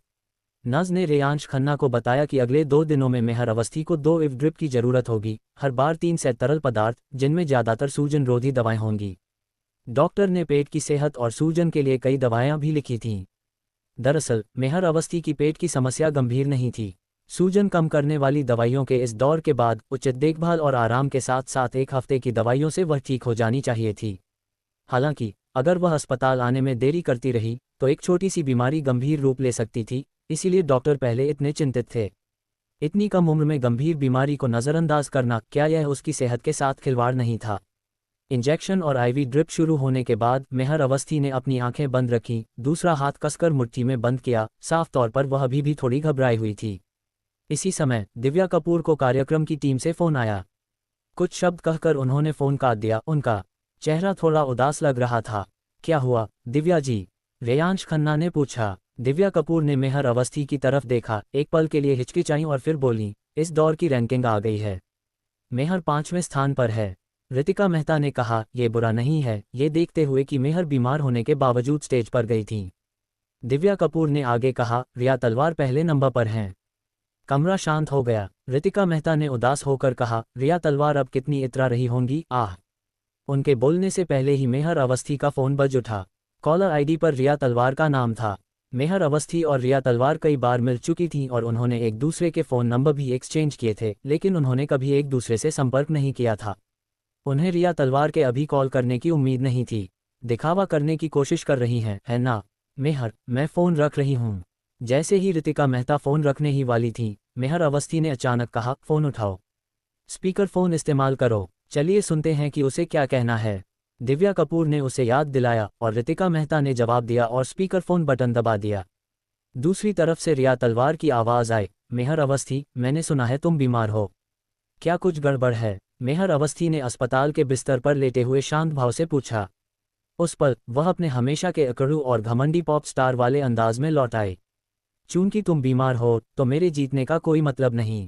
नज़ ने रेयांश खन्ना को बताया कि अगले 2 दिनों में मेहर अवस्थी को 2 इव ड्रिप की जरूरत होगी, हर बार 3 सेट तरल पदार्थ, जिनमें ज़्यादातर सूजन रोधी दवाएं होंगी। डॉक्टर ने पेट की सेहत और सूजन के लिए कई दवाएं भी लिखी थीं। दरअसल मेहर अवस्थी की पेट की समस्या गंभीर नहीं थी। सूजन कम करने वाली दवाइयों के इस दौर के बाद उचित देखभाल और आराम के साथ साथ 1 हफ्ते की दवाइयों से वह ठीक हो जानी चाहिए थी। हालांकि अगर वह अस्पताल आने में देरी करती रही तो एक छोटी सी बीमारी गंभीर रूप ले सकती थी, इसीलिए डॉक्टर पहले इतने चिंतित थे। इतनी कम उम्र में गंभीर बीमारी को नज़रअंदाज करना, क्या यह उसकी सेहत के साथ खिलवाड़ नहीं था? इंजेक्शन और आईवी ड्रिप शुरू होने के बाद मेहर अवस्थी ने अपनी आंखें बंद रखीं, दूसरा हाथ कसकर मुट्ठी में बंद किया। साफ तौर पर वह अभी भी थोड़ी घबराई हुई थी। इसी समय दिव्या कपूर को कार्यक्रम की टीम से फोन आया। कुछ शब्द कहकर उन्होंने फोन काट दिया। उनका चेहरा थोड़ा उदास लग रहा था। क्या हुआ दिव्या जी? रेयांश खन्ना ने पूछा। दिव्या कपूर ने मेहर अवस्थी की तरफ देखा, एक पल के लिए हिचकिचाई और फिर बोली, इस दौर की रैंकिंग आ गई है। मेहर 5वें स्थान पर है। रितिका मेहता ने कहा, ये बुरा नहीं है, ये देखते हुए कि मेहर बीमार होने के बावजूद स्टेज पर गई थी। दिव्या कपूर ने आगे कहा, रिया तलवार पहले नंबर पर हैं। कमरा शांत हो गया। रितिका मेहता ने उदास होकर कहा, रिया तलवार अब कितनी इतरा रही होंगी। आह। उनके बोलने से पहले ही मेहर अवस्थी का फोन बज उठा। कॉलर आईडी पर रिया तलवार का नाम था। मेहर अवस्थी और रिया तलवार कई बार मिल चुकी थीं और उन्होंने एक दूसरे के फ़ोन नंबर भी एक्सचेंज किए थे, लेकिन उन्होंने कभी एक दूसरे से संपर्क नहीं किया था। उन्हें रिया तलवार के अभी कॉल करने की उम्मीद नहीं थी। दिखावा करने की कोशिश कर रही हैं, है ना? मेहर, मैं फ़ोन रख रही हूँ। जैसे ही रितिका मेहता फ़ोन रखने ही वाली थी, मेहर अवस्थी ने अचानक कहा, फ़ोन उठाओ। स्पीकर फ़ोन इस्तेमाल करो। चलिए सुनते हैं कि उसे क्या कहना है। दिव्या कपूर ने उसे याद दिलाया और रितिका मेहता ने जवाब दिया और स्पीकर फ़ोन बटन दबा दिया। दूसरी तरफ से रिया तलवार की आवाज़ आई, मेहर अवस्थी, मैंने सुना है तुम बीमार हो। क्या कुछ गड़बड़ है? मेहर अवस्थी ने अस्पताल के बिस्तर पर लेटे हुए शांत भाव से पूछा। उस पल वह अपने हमेशा के अकड़ू और घमंडी पॉप स्टार वाले अंदाज में लौट आई। चूंकि तुम बीमार हो तो मेरे जीतने का कोई मतलब नहीं।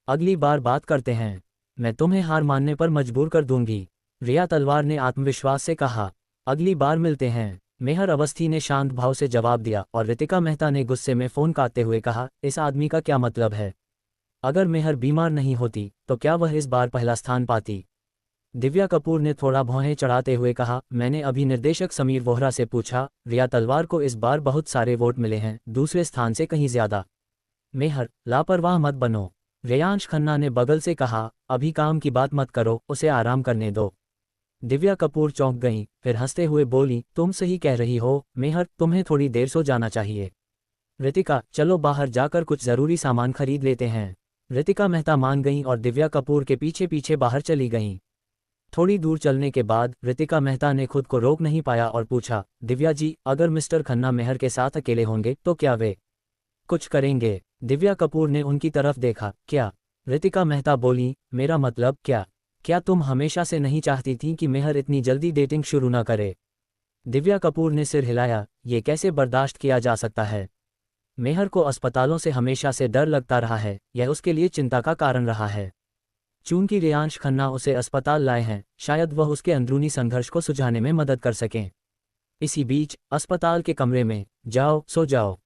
अगली बार बात करते हैं। मैं तुम्हें हार मानने पर मजबूर कर दूंगी, रिया तलवार ने आत्मविश्वास से कहा। अगली बार मिलते हैं, मेहर अवस्थी ने शांत भाव से जवाब दिया और रितिका मेहता ने गुस्से में फ़ोन काटते हुए कहा, इस आदमी का क्या मतलब है? अगर मेहर बीमार नहीं होती तो क्या वह इस बार पहला स्थान पाती? दिव्या कपूर ने थोड़ा भौहें चढ़ाते हुए कहा, मैंने अभी निर्देशक समीर वोहरा से पूछा, रिया तलवार को इस बार बहुत सारे वोट मिले हैं, दूसरे स्थान से कहीं ज्यादा। मेहर, लापरवाह मत बनो, रेयांश खन्ना ने बगल से कहा, अभी काम की बात मत करो, उसे आराम करने दो। दिव्या कपूर चौंक गईं, फिर हंसते हुए बोली, तुम सही कह रही हो मेहर, तुम्हें थोड़ी देर सो जाना चाहिए। रितिका, चलो बाहर जाकर कुछ ज़रूरी सामान खरीद लेते हैं। रितिका मेहता मान गईं और दिव्या कपूर के पीछे पीछे बाहर चली गईं। थोड़ी दूर चलने के बाद रितिका मेहता ने खुद को रोक नहीं पाया और पूछा, दिव्या जी, अगर मिस्टर खन्ना मेहर के साथ अकेले होंगे तो क्या वे कुछ करेंगे? दिव्या कपूर ने उनकी तरफ देखा। क्या? रितिका मेहता बोली, मेरा मतलब क्या तुम हमेशा से नहीं चाहती थी कि मेहर इतनी जल्दी डेटिंग शुरू न करे? दिव्या कपूर ने सिर हिलाया, ये कैसे बर्दाश्त किया जा सकता है? मेहर को अस्पतालों से हमेशा से डर लगता रहा है, यह उसके लिए चिंता का कारण रहा है। चूंकि रेयांश खन्ना उसे अस्पताल लाए हैं, शायद वह उसके अंदरूनी संघर्ष को सुलझाने में मदद कर सकें। इसी बीच अस्पताल के कमरे में, जाओ सो जाओ।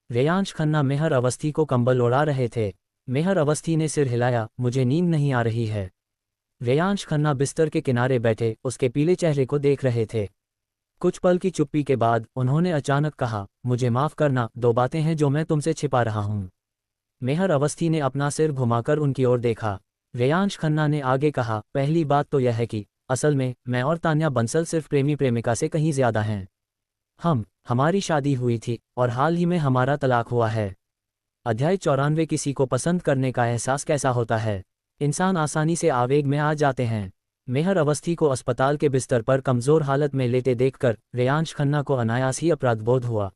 रेयांश खन्ना मेहर अवस्थी को कंबल ओढ़ा रहे थे। मेहर अवस्थी ने सिर हिलाया, मुझे नींद नहीं आ रही है। रेयांश खन्ना बिस्तर के किनारे बैठे उसके पीले चेहरे को देख रहे थे। कुछ पल की चुप्पी के बाद उन्होंने अचानक कहा, मुझे माफ़ करना, दो बातें हैं जो मैं तुमसे छिपा रहा हूँ। मेहर अवस्थी ने अपना सिर घुमाकर उनकी ओर देखा। रेयांश खन्ना ने आगे कहा, पहली बात तो यह है कि असल में मैं और तान्या बंसल सिर्फ प्रेमी प्रेमिका से कहीं ज़्यादा हैं। हमारी शादी हुई थी और हाल ही में हमारा तलाक हुआ है। अध्याय 94। किसी को पसंद करने का एहसास कैसा होता है? इंसान आसानी से आवेग में आ जाते हैं। मेहर अवस्थी को अस्पताल के बिस्तर पर कमज़ोर हालत में लेटे देखकर रेयांश खन्ना को अनायास ही अपराधबोध हुआ।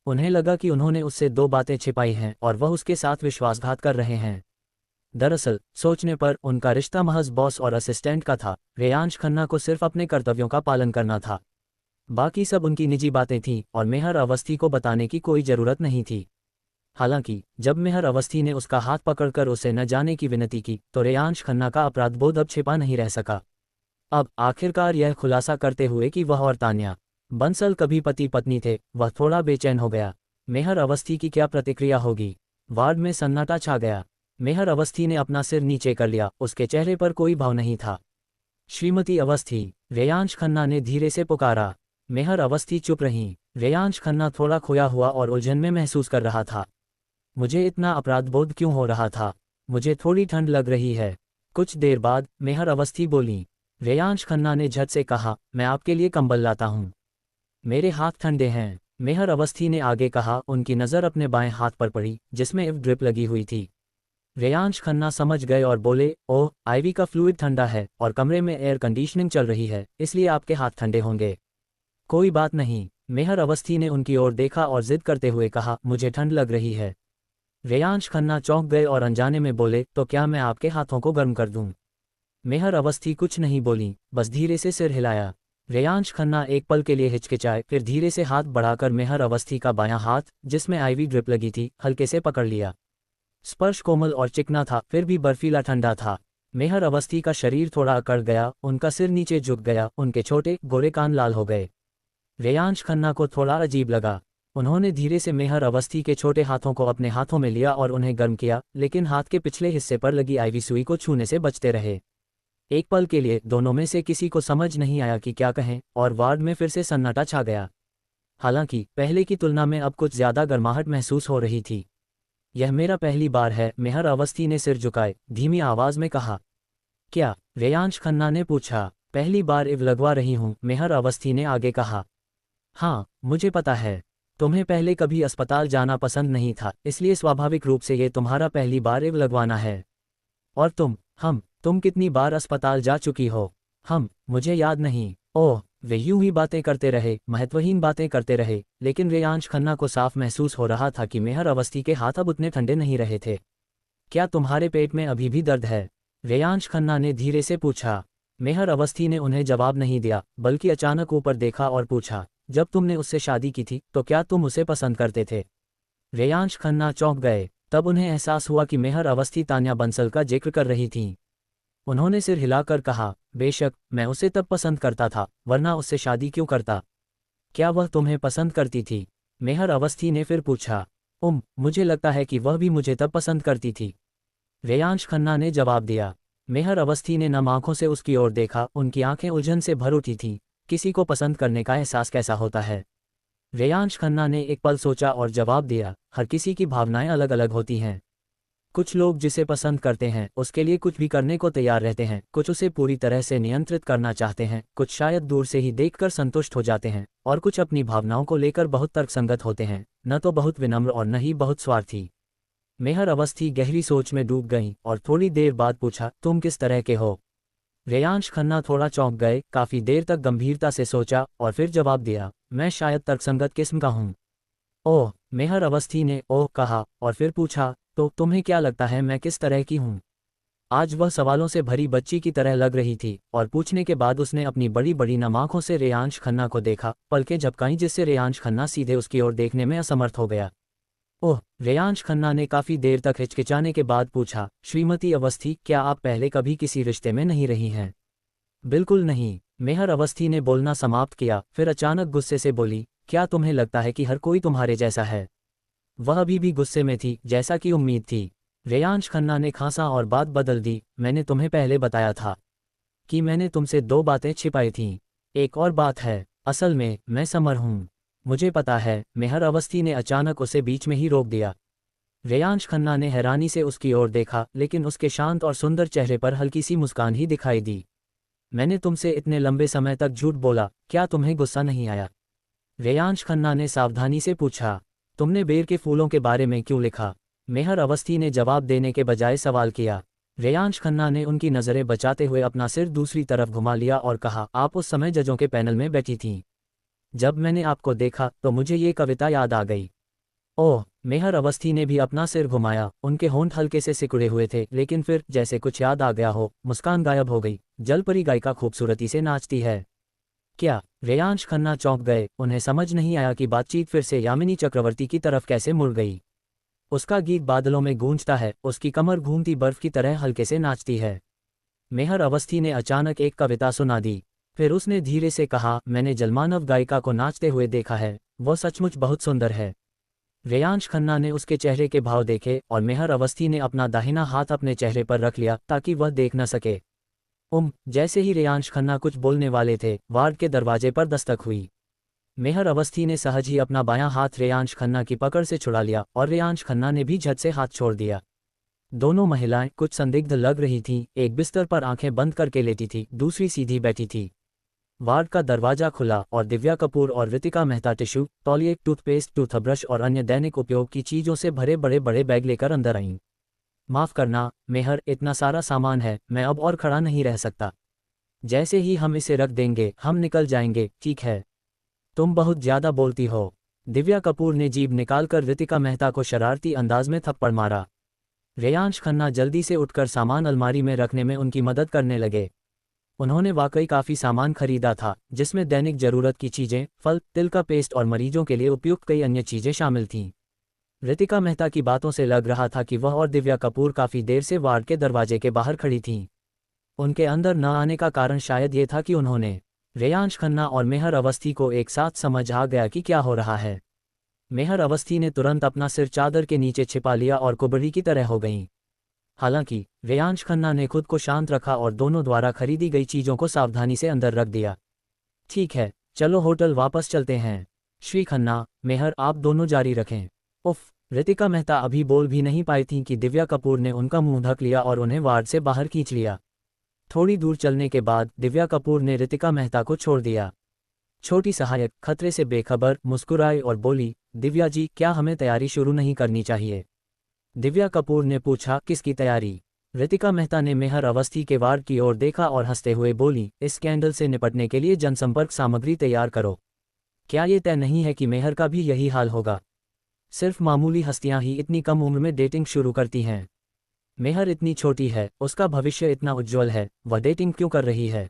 उन्हें लगा कि उन्होंने उससे दो बातें छिपाई हैं और वह उसके साथ विश्वासघात कर रहे हैं। दरअसल सोचने पर उनका रिश्ता महज बॉस और असिस्टेंट का था। रेयांश खन्ना को सिर्फ अपने कर्तव्यों का पालन करना था। बाकी सब उनकी निजी बातें थीं और मेहर अवस्थी को बताने की कोई ज़रूरत नहीं थी। हालांकि जब मेहर अवस्थी ने उसका हाथ पकड़कर उसे न जाने की विनती की तो रेयांश खन्ना का अपराधबोध अब छिपा नहीं रह सका। अब आखिरकार यह खुलासा करते हुए कि वह और तान्या बंसल कभी पति पत्नी थे, वह थोड़ा बेचैन हो गया। मेहर अवस्थी की क्या प्रतिक्रिया होगी? वार्ड में सन्नाटा छा गया। मेहर अवस्थी ने अपना सिर नीचे कर लिया, उसके चेहरे पर कोई भाव नहीं था। श्रीमती अवस्थी, रेयांश खन्ना ने धीरे से पुकारा। मेहर अवस्थी चुप रहीं। रेयांश खन्ना थोड़ा खोया हुआ और उलझन में महसूस कर रहा था। मुझे इतना अपराधबोध क्यों हो रहा था? मुझे थोड़ी ठंड लग रही है। कुछ देर बाद मेहर अवस्थी बोली। रेयांश खन्ना ने झट से कहा, मैं आपके लिए कंबल लाता हूँ। मेरे हाथ ठंडे हैं। मेहर अवस्थी ने आगे कहा। उनकी नज़र अपने बाएं हाथ पर पड़ी जिसमें इव ड्रिप लगी हुई थी। रेयांश खन्ना समझ गए और बोले, ओह, आईवी का फ्लूइड ठंडा है और कमरे में एयर कंडीशनिंग चल रही है, इसलिए आपके हाथ ठंडे होंगे। कोई बात नहीं। मेहर अवस्थी ने उनकी ओर देखा और जिद करते हुए कहा, मुझे ठंड लग रही है। रेयांश खन्ना चौंक गए और अनजाने में बोले, तो क्या मैं आपके हाथों को गर्म कर दूं? मेहर अवस्थी कुछ नहीं बोली, बस धीरे से सिर हिलाया। रेयांश खन्ना एक पल के लिए हिचकिचाए, फिर धीरे से हाथ बढ़ाकर मेहर अवस्थी का बायां हाथ, जिसमें आईवी ड्रिप लगी थी, हल्के से पकड़ लिया। स्पर्श कोमल और चिकना था, फिर भी बर्फीला ठंडा था। मेहर अवस्थी का शरीर थोड़ा अकड़ गया, उनका सिर नीचे झुक गया, उनके छोटे गोरे कान लाल हो गए। रेयांश खन्ना को थोड़ा अजीब लगा। उन्होंने धीरे से मेहर अवस्थी के छोटे हाथों को अपने हाथों में लिया और उन्हें गर्म किया, लेकिन हाथ के पिछले हिस्से पर लगी आईवी सुई को छूने से बचते रहे। एक पल के लिए दोनों में से किसी को समझ नहीं आया कि क्या कहें, और वार्ड में फिर से सन्नाटा छा गया। हालांकि पहले की तुलना में अब कुछ ज्यादा गर्माहट महसूस हो रही थी। यह मेरा पहली बार है, मेहर अवस्थी ने सिर झुकाए धीमी आवाज में कहा। क्या? रेयांश खन्ना ने पूछा। पहली बार इव लगवा रही हूं, मेहर अवस्थी ने आगे कहा। हाँ, मुझे पता है। तुम्हें पहले कभी अस्पताल जाना पसंद नहीं था, इसलिए स्वाभाविक रूप से ये तुम्हारा पहली बार इव लगवाना है। और तुम कितनी बार अस्पताल जा चुकी हो? मुझे याद नहीं। ओह, वे यूं ही बातें करते रहे, महत्वहीन बातें करते रहे, लेकिन रेयांश खन्ना को साफ महसूस हो रहा था कि मेहर अवस्थी के हाथ अब उतने ठंडे नहीं रहे थे। क्या तुम्हारे पेट में अभी भी दर्द है? रेयांश खन्ना ने धीरे से पूछा। मेहर अवस्थी ने उन्हें जवाब नहीं दिया, बल्कि अचानक ऊपर देखा और पूछा, जब तुमने उससे शादी की थी तो क्या तुम उसे पसंद करते थे? रेयांश खन्ना चौंक गए। तब उन्हें एहसास हुआ कि मेहर अवस्थी तान्या बंसल का जिक्र कर रही थीं। उन्होंने सिर हिलाकर कहा, बेशक, मैं उसे तब पसंद करता था, वरना उससे शादी क्यों करता? क्या वह तुम्हें पसंद करती थी? मेहर अवस्थी ने फिर पूछा। मुझे लगता है कि वह भी मुझे तब पसंद करती थी, रेयांश खन्ना ने जवाब दिया। मेहर अवस्थी ने नम आंखों से उसकी ओर देखा, उनकी आंखें उलझन से भर उठी थीं। किसी को पसंद करने का एहसास कैसा होता है? रेयांश खन्ना ने एक पल सोचा और जवाब दिया, हर किसी की भावनाएं अलग अलग होती हैं। कुछ लोग जिसे पसंद करते हैं उसके लिए कुछ भी करने को तैयार रहते हैं, कुछ उसे पूरी तरह से नियंत्रित करना चाहते हैं, कुछ शायद दूर से ही देखकर संतुष्ट हो जाते हैं, और कुछ अपनी भावनाओं को लेकर बहुत तर्कसंगत होते हैं, न तो बहुत विनम्र और न ही बहुत स्वार्थी। मेहर अवस्थी गहरी सोच में डूब गईं और थोड़ी देर बाद पूछा, तुम किस तरह के हो? रेयांश खन्ना थोड़ा चौंक गए, काफी देर तक गंभीरता से सोचा और फिर जवाब दिया, मैं शायद तर्कसंगत किस्म का हूँ। ओह, मेहर अवस्थी ने ओह कहा और फिर पूछा, तो तुम्हें क्या लगता है मैं किस तरह की हूँ? आज वह सवालों से भरी बच्ची की तरह लग रही थी, और पूछने के बाद उसने अपनी बड़ी बड़ी नम आंखों से रेयांश खन्ना को देखा, पलकें झपकाईं जिससे रेयांश खन्ना सीधे उसकी ओर देखने में असमर्थ हो गया। ओह, रेयांश खन्ना ने काफी देर तक हिचकिचाने के बाद पूछा, श्रीमती अवस्थी, क्या आप पहले कभी किसी रिश्ते में नहीं रही हैं? बिल्कुल नहीं, मेहर अवस्थी ने बोलना समाप्त किया, फिर अचानक गुस्से से बोली, क्या तुम्हें लगता है कि हर कोई तुम्हारे जैसा है? वह अभी भी गुस्से में थी, जैसा कि उम्मीद थी। रेयांश खन्ना ने खांसा और बात बदल दी, मैंने तुम्हें पहले बताया था कि मैंने तुमसे 2 बातें छिपाई थीं। एक और बात है, असल में मैं समर हूँ। मुझे पता है। मेहर अवस्थी ने अचानक उसे बीच में ही रोक दिया। रेयांश खन्ना ने हैरानी से उसकी ओर देखा, लेकिन उसके शांत और सुंदर चेहरे पर हल्की सी मुस्कान ही दिखाई दी। मैंने तुमसे इतने लंबे समय तक झूठ बोला, क्या तुम्हें गुस्सा नहीं आया? रेयांश खन्ना ने सावधानी से पूछा। तुमने बेर के फूलों के बारे में क्यों लिखा? मेहर अवस्थी ने जवाब देने के बजाय सवाल किया। रेयांश खन्ना ने उनकी नज़रें बचाते हुए अपना सिर दूसरी तरफ घुमा लिया और कहा, आप उस समय जजों के पैनल में बैठी थीं। जब मैंने आपको देखा तो मुझे ये कविता याद आ गई। ओह, मेहर अवस्थी ने भी अपना सिर घुमाया, उनके होंठ हल्के से सिकुड़े हुए थे, लेकिन फिर जैसे कुछ याद आ गया हो, मुस्कान गायब हो गई। जलपरी गायिका खूबसूरती से नाचती है। क्या? रेयांश खन्ना चौंक गए, उन्हें समझ नहीं आया कि बातचीत फिर से यामिनी चक्रवर्ती की तरफ कैसे मुड़ गई। उसका गीत बादलों में गूंजता है, उसकी कमर घूमती बर्फ की तरह हल्के से नाचती है। मेहर अवस्थी ने अचानक एक कविता सुना दी। फिर उसने धीरे से कहा, मैंने जलमानव गायिका को नाचते हुए देखा है, वो सचमुच बहुत सुंदर है। रेयांश खन्ना ने उसके चेहरे के भाव देखे और मेहर अवस्थी ने अपना दाहिना हाथ अपने चेहरे पर रख लिया ताकि वह देख न सके। जैसे ही रेयांश खन्ना कुछ बोलने वाले थे, वार्ड के दरवाजे पर दस्तक हुई। मेहर अवस्थी ने सहज ही अपना बायां हाथ रेयांश खन्ना की पकड़ से छुड़ा लिया और रेयांश खन्ना ने भी झट से हाथ छोड़ दिया। दोनों महिलाएं कुछ संदिग्ध लग रही थीं, एक बिस्तर पर आंखें बंद करके लेटी थी, दूसरी सीधी बैठी थी। वार्ड का दरवाजा खुला और दिव्या कपूर और ऋतिका मेहता टिश्यू, तौलिए, टूथपेस्ट, टूथब्रश और अन्य दैनिक उपयोग की चीज़ों से भरे बड़े बड़े बैग लेकर अंदर आईं। माफ़ करना मेहर, इतना सारा सामान है, मैं अब और खड़ा नहीं रह सकता। जैसे ही हम इसे रख देंगे हम निकल जाएंगे, ठीक है? तुम बहुत ज़्यादा बोलती हो। दिव्या कपूर ने जीभ निकालकर ऋतिका मेहता को शरारती अंदाज में थप्पड़ मारा। रेयांश खन्ना जल्दी से उठकर सामान अलमारी में रखने में उनकी मदद करने लगे। उन्होंने वाकई काफ़ी सामान खरीदा था, जिसमें दैनिक ज़रूरत की चीज़ें, फल, तिल का पेस्ट और मरीजों के लिए उपयुक्त कई अन्य चीज़ें शामिल थीं। ऋतिका मेहता की बातों से लग रहा था कि वह और दिव्या कपूर काफ़ी देर से वार्ड के दरवाजे के बाहर खड़ी थीं। उनके अंदर न आने का कारण शायद ये था कि उन्होंने रेयांश खन्ना और मेहर अवस्थी को एक साथ समझ आ गया कि क्या हो रहा है। मेहर अवस्थी ने तुरंत अपना सिर चादर के नीचे छिपा लिया और कुबड़ी की तरह हो गईं। हालांकि रेयांश खन्ना ने खुद को शांत रखा और दोनों द्वारा खरीदी गई चीज़ों को सावधानी से अंदर रख दिया। ठीक है, चलो होटल वापस चलते हैं। श्री खन्ना, मेहर, आप दोनों जारी रखें। उफ, रितिका मेहता अभी बोल भी नहीं पाई थीं कि दिव्या कपूर ने उनका मुंह ढक लिया और उन्हें वार्ड से बाहर खींच लिया। थोड़ी दूर चलने के बाद दिव्या कपूर ने रितिका मेहता को छोड़ दिया। छोटी सहायक खतरे से बेखबर मुस्कुराई और बोली, दिव्या जी, क्या हमें तैयारी शुरू नहीं करनी चाहिए? दिव्या कपूर ने पूछा, किसकी तैयारी? रितिका मेहता ने मेहर अवस्थी के वार्ड की ओर देखा और हंसते हुए बोली, इस स्कैंडल से निपटने के लिए जनसंपर्क सामग्री तैयार करो। क्या ये तय नहीं है कि मेहर का भी यही हाल होगा? सिर्फ मामूली हस्तियां ही इतनी कम उम्र में डेटिंग शुरू करती हैं। मेहर इतनी छोटी है, उसका भविष्य इतना उज्ज्वल है, वह डेटिंग क्यों कर रही है?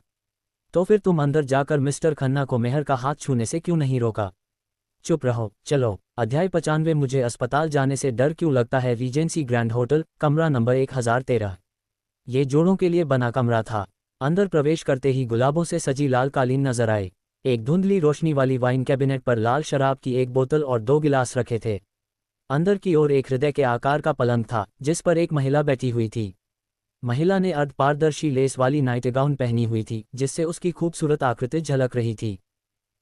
तो फिर तुम अंदर जाकर मिस्टर खन्ना को मेहर का हाथ छूने से क्यों नहीं रोका? चुप रहो, चलो। अध्याय 95। मुझे अस्पताल जाने से डर क्यों लगता है? रीजेंसी ग्रैंड होटल, कमरा नंबर 1013। ये जोड़ों के लिए बना कमरा था। अंदर प्रवेश करते ही गुलाबों से सजी लाल कालीन नजर आए। एक धुंधली रोशनी वाली वाइन कैबिनेट पर लाल शराब की एक बोतल और 2 गिलास रखे थे। अंदर की ओर एक हृदय के आकार का पलंग था जिस पर एक महिला बैठी हुई थी। महिला ने अर्ध पारदर्शी लेस वाली नाइट गाउन पहनी हुई थी जिससे उसकी खूबसूरत आकृति झलक रही थी।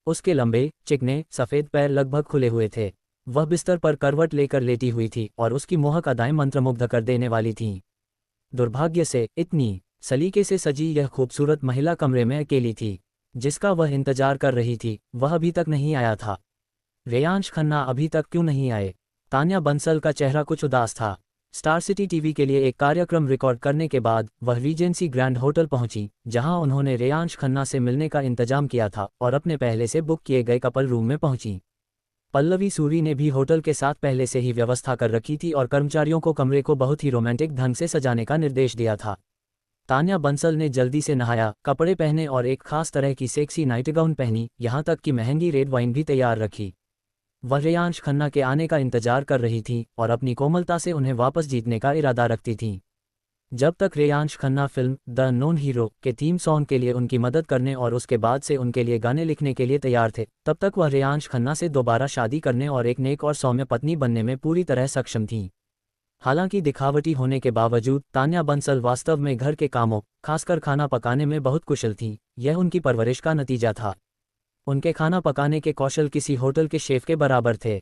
उसके लंबे, चिकने, सफ़ेद पैर लगभग खुले हुए थे। वह बिस्तर पर करवट लेकर लेटी हुई थी और उसकी मोहक अदाएं मंत्रमुग्ध कर देने वाली थीं। दुर्भाग्य से इतनी सलीके से सजी यह खूबसूरत महिला कमरे में अकेली थी। जिसका वह इंतजार कर रही थी वह अभी तक नहीं आया था। रेयांश खन्ना अभी तक क्यों नहीं आए? तान्या बंसल का चेहरा कुछ उदास था। स्टार सिटी टीवी के लिए एक कार्यक्रम रिकॉर्ड करने के बाद वह रीजेंसी ग्रैंड होटल पहुंची, जहां उन्होंने रेयांश खन्ना से मिलने का इंतजाम किया था और अपने पहले से बुक किए गए कपल रूम में पहुंची। पल्लवी सूरी ने भी होटल के साथ पहले से ही व्यवस्था कर रखी थी और कर्मचारियों को कमरे को बहुत ही रोमांटिक ढंग से सजाने का निर्देश दिया था। तान्या बंसल ने जल्दी से नहाया, कपड़े पहने और एक खास तरह की सेक्सी नाइट गाउन पहनी, यहाँ तक कि महंगी रेड वाइन भी तैयार रखी। वह रेयांश खन्ना के आने का इंतजार कर रही थी और अपनी कोमलता से उन्हें वापस जीतने का इरादा रखती थी। जब तक Reyansh Khanna film the unknown hero के थीम सॉन्ग के लिए उनकी मदद करने और उसके बाद से उनके लिए गाने लिखने के लिए तैयार थे, तब तक वह रेयांश खन्ना से दोबारा शादी करने और एक नेक और सौम्य पत्नी बनने में पूरी तरह सक्षम थीं। हालांकि दिखावटी होने के बावजूद तान्या बंसल वास्तव में घर के कामों, खासकर खाना पकाने में बहुत कुशल थीं। यह उनकी परवरिश का नतीजा था। उनके खाना पकाने के कौशल किसी होटल के शेफ के बराबर थे।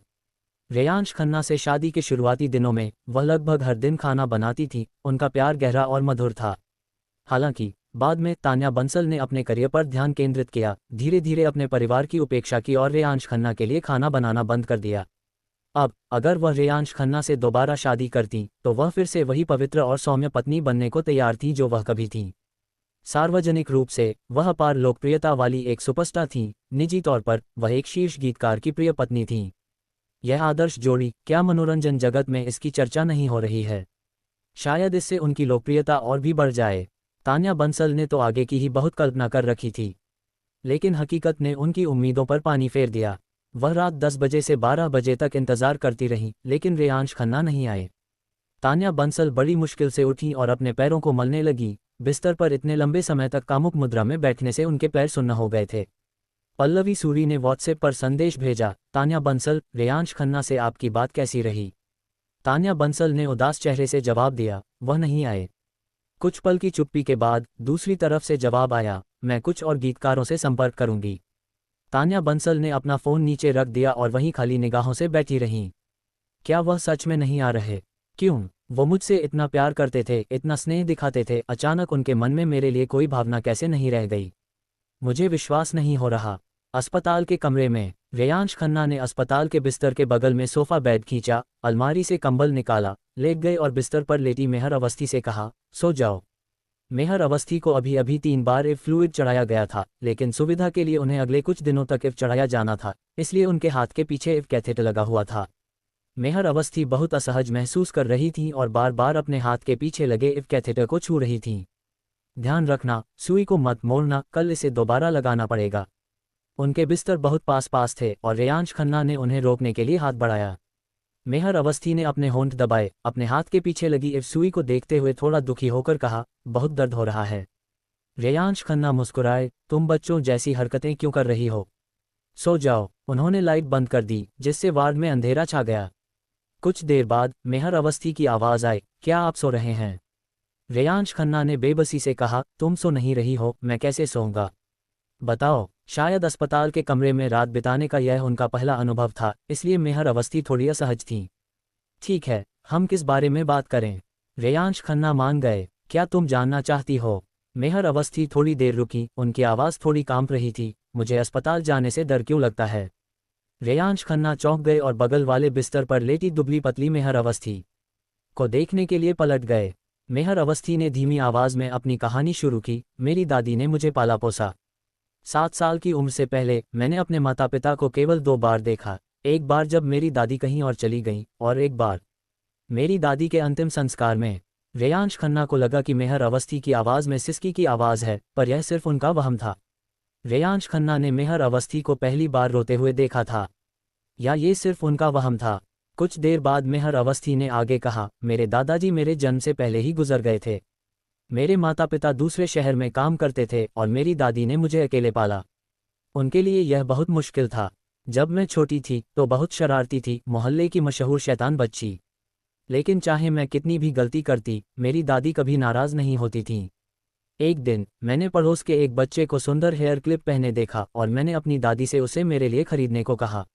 रेयांश खन्ना से शादी के शुरुआती दिनों में वह लगभग हर दिन खाना बनाती थी। उनका प्यार गहरा और मधुर था। हालांकि बाद में तान्या बंसल ने अपने करियर पर ध्यान केंद्रित किया, धीरे धीरे अपने परिवार की उपेक्षा की और रेयांश खन्ना के लिए खाना बनाना बंद कर दिया। अब अगर वह रेयांश खन्ना से दोबारा शादी करती तो वह फिर से वही पवित्र और सौम्य पत्नी बनने को तैयार थी जो वह कभी थी। सार्वजनिक रूप से वह अपार लोकप्रियता वाली एक सुपरस्टार थीं। निजी तौर पर वह एक शीर्ष गीतकार की प्रिय पत्नी थीं। यह आदर्श जोड़ी, क्या मनोरंजन जगत में इसकी चर्चा नहीं हो रही है? शायद इससे उनकी लोकप्रियता और भी बढ़ जाए। तान्या बंसल ने तो आगे की ही बहुत कल्पना कर रखी थी, लेकिन हकीकत ने उनकी उम्मीदों पर पानी फेर दिया। वह रात 10 बजे से 12 बजे तक इंतजार करती रहीं, लेकिन रेयांश खन्ना नहीं आए। तान्या बंसल बड़ी मुश्किल से उठी और अपने पैरों को मलने लगी। बिस्तर पर इतने लंबे समय तक कामुक मुद्रा में बैठने से उनके पैर सुन्न हो गए थे। पल्लवी सूरी ने व्हाट्सएप पर संदेश भेजा, तान्या बंसल, रेयांश खन्ना से आपकी बात कैसी रही? तान्या बंसल ने उदास चेहरे से जवाब दिया, वह नहीं आए। कुछ पल की चुप्पी के बाद दूसरी तरफ से जवाब आया, मैं कुछ और गीतकारों से संपर्क करूंगी। तान्या बंसल ने अपना फ़ोन नीचे रख दिया और वहीं खाली निगाहों से बैठी रहीं। क्या वह सच में नहीं आ रहे? क्यों? वो मुझसे इतना प्यार करते थे, इतना स्नेह दिखाते थे, अचानक उनके मन में मेरे लिए कोई भावना कैसे नहीं रह गई? मुझे विश्वास नहीं हो रहा। अस्पताल के कमरे में रेयांश खन्ना ने अस्पताल के बिस्तर के बगल में सोफा बेड खींचा, अलमारी से कंबल निकाला, लेट गए और बिस्तर पर लेटी मेहर अवस्थी से कहा, सो जाओ। मेहर अवस्थी को अभी अभी 3 बार इव फ्लूइड चढ़ाया गया था, लेकिन सुविधा के लिए उन्हें अगले कुछ दिनों तक इव चढ़ाया जाना था, इसलिए उनके हाथ के पीछे इव कैथेटर लगा हुआ था। मेहर अवस्थी बहुत असहज महसूस कर रही थीं और बार बार अपने हाथ के पीछे लगे इव कैथेटर को छू रही थीं। ध्यान रखना, सुई को मत मोड़ना, कल इसे दोबारा लगाना पड़ेगा। उनके बिस्तर बहुत पास पास थे और रेयांश खन्ना ने उन्हें रोकने के लिए हाथ बढ़ाया। मेहर अवस्थी ने अपने होंठ दबाए, अपने हाथ के पीछे लगी इव सुई को देखते हुए थोड़ा दुखी होकर कहा, बहुत दर्द हो रहा है। रेयांश खन्ना मुस्कुराए, तुम बच्चों जैसी हरकतें क्यों कर रही हो? सो जाओ। उन्होंने लाइट बंद कर दी, जिससे वार्ड में अंधेरा छा गया। कुछ देर बाद मेहर अवस्थी की आवाज़ आई, क्या आप सो रहे हैं? रेयांश खन्ना ने बेबसी से कहा, तुम सो नहीं रही हो, मैं कैसे सोऊंगा? बताओ। शायद अस्पताल के कमरे में रात बिताने का यह उनका पहला अनुभव था, इसलिए मेहर अवस्थी थोड़ी असहज थीं। ठीक है, हम किस बारे में बात करें? रेयांश खन्ना मान गए, क्या तुम जानना चाहती हो? मेहर अवस्थी थोड़ी देर रुकी, उनकी आवाज़ थोड़ी कांप रही थी, मुझे अस्पताल जाने से डर क्यों लगता है? रेयांश खन्ना चौंक गए और बगल वाले बिस्तर पर लेटी दुबली पतली मेहर अवस्थी को देखने के लिए पलट गए। मेहर अवस्थी ने धीमी आवाज़ में अपनी कहानी शुरू की, मेरी दादी ने मुझे पाला पोसा। 7 साल की उम्र से पहले मैंने अपने माता पिता को केवल 2 बार देखा। एक बार जब मेरी दादी कहीं और चली गई, और एक बार मेरी दादी के अंतिम संस्कार में। रेयांश खन्ना को लगा कि मेहर अवस्थी की आवाज़ में सिसकी की आवाज़ है, पर यह सिर्फ उनका वहम था। रेयांश खन्ना ने मेहर अवस्थी को पहली बार रोते हुए देखा था, या ये सिर्फ उनका वहम था? कुछ देर बाद मेहर अवस्थी ने आगे कहा, मेरे दादाजी मेरे जन्म से पहले ही गुजर गए थे। मेरे माता पिता दूसरे शहर में काम करते थे और मेरी दादी ने मुझे अकेले पाला। उनके लिए यह बहुत मुश्किल था। जब मैं छोटी थी तो बहुत शरारती थी, मोहल्ले की मशहूर शैतान बच्ची। लेकिन चाहे मैं कितनी भी गलती करती, मेरी दादी कभी नाराज़ नहीं होती थीं। एक दिन मैंने पड़ोस के एक बच्चे को सुंदर हेयर क्लिप पहने देखा और मैंने अपनी दादी से उसे मेरे लिए खरीदने को कहा।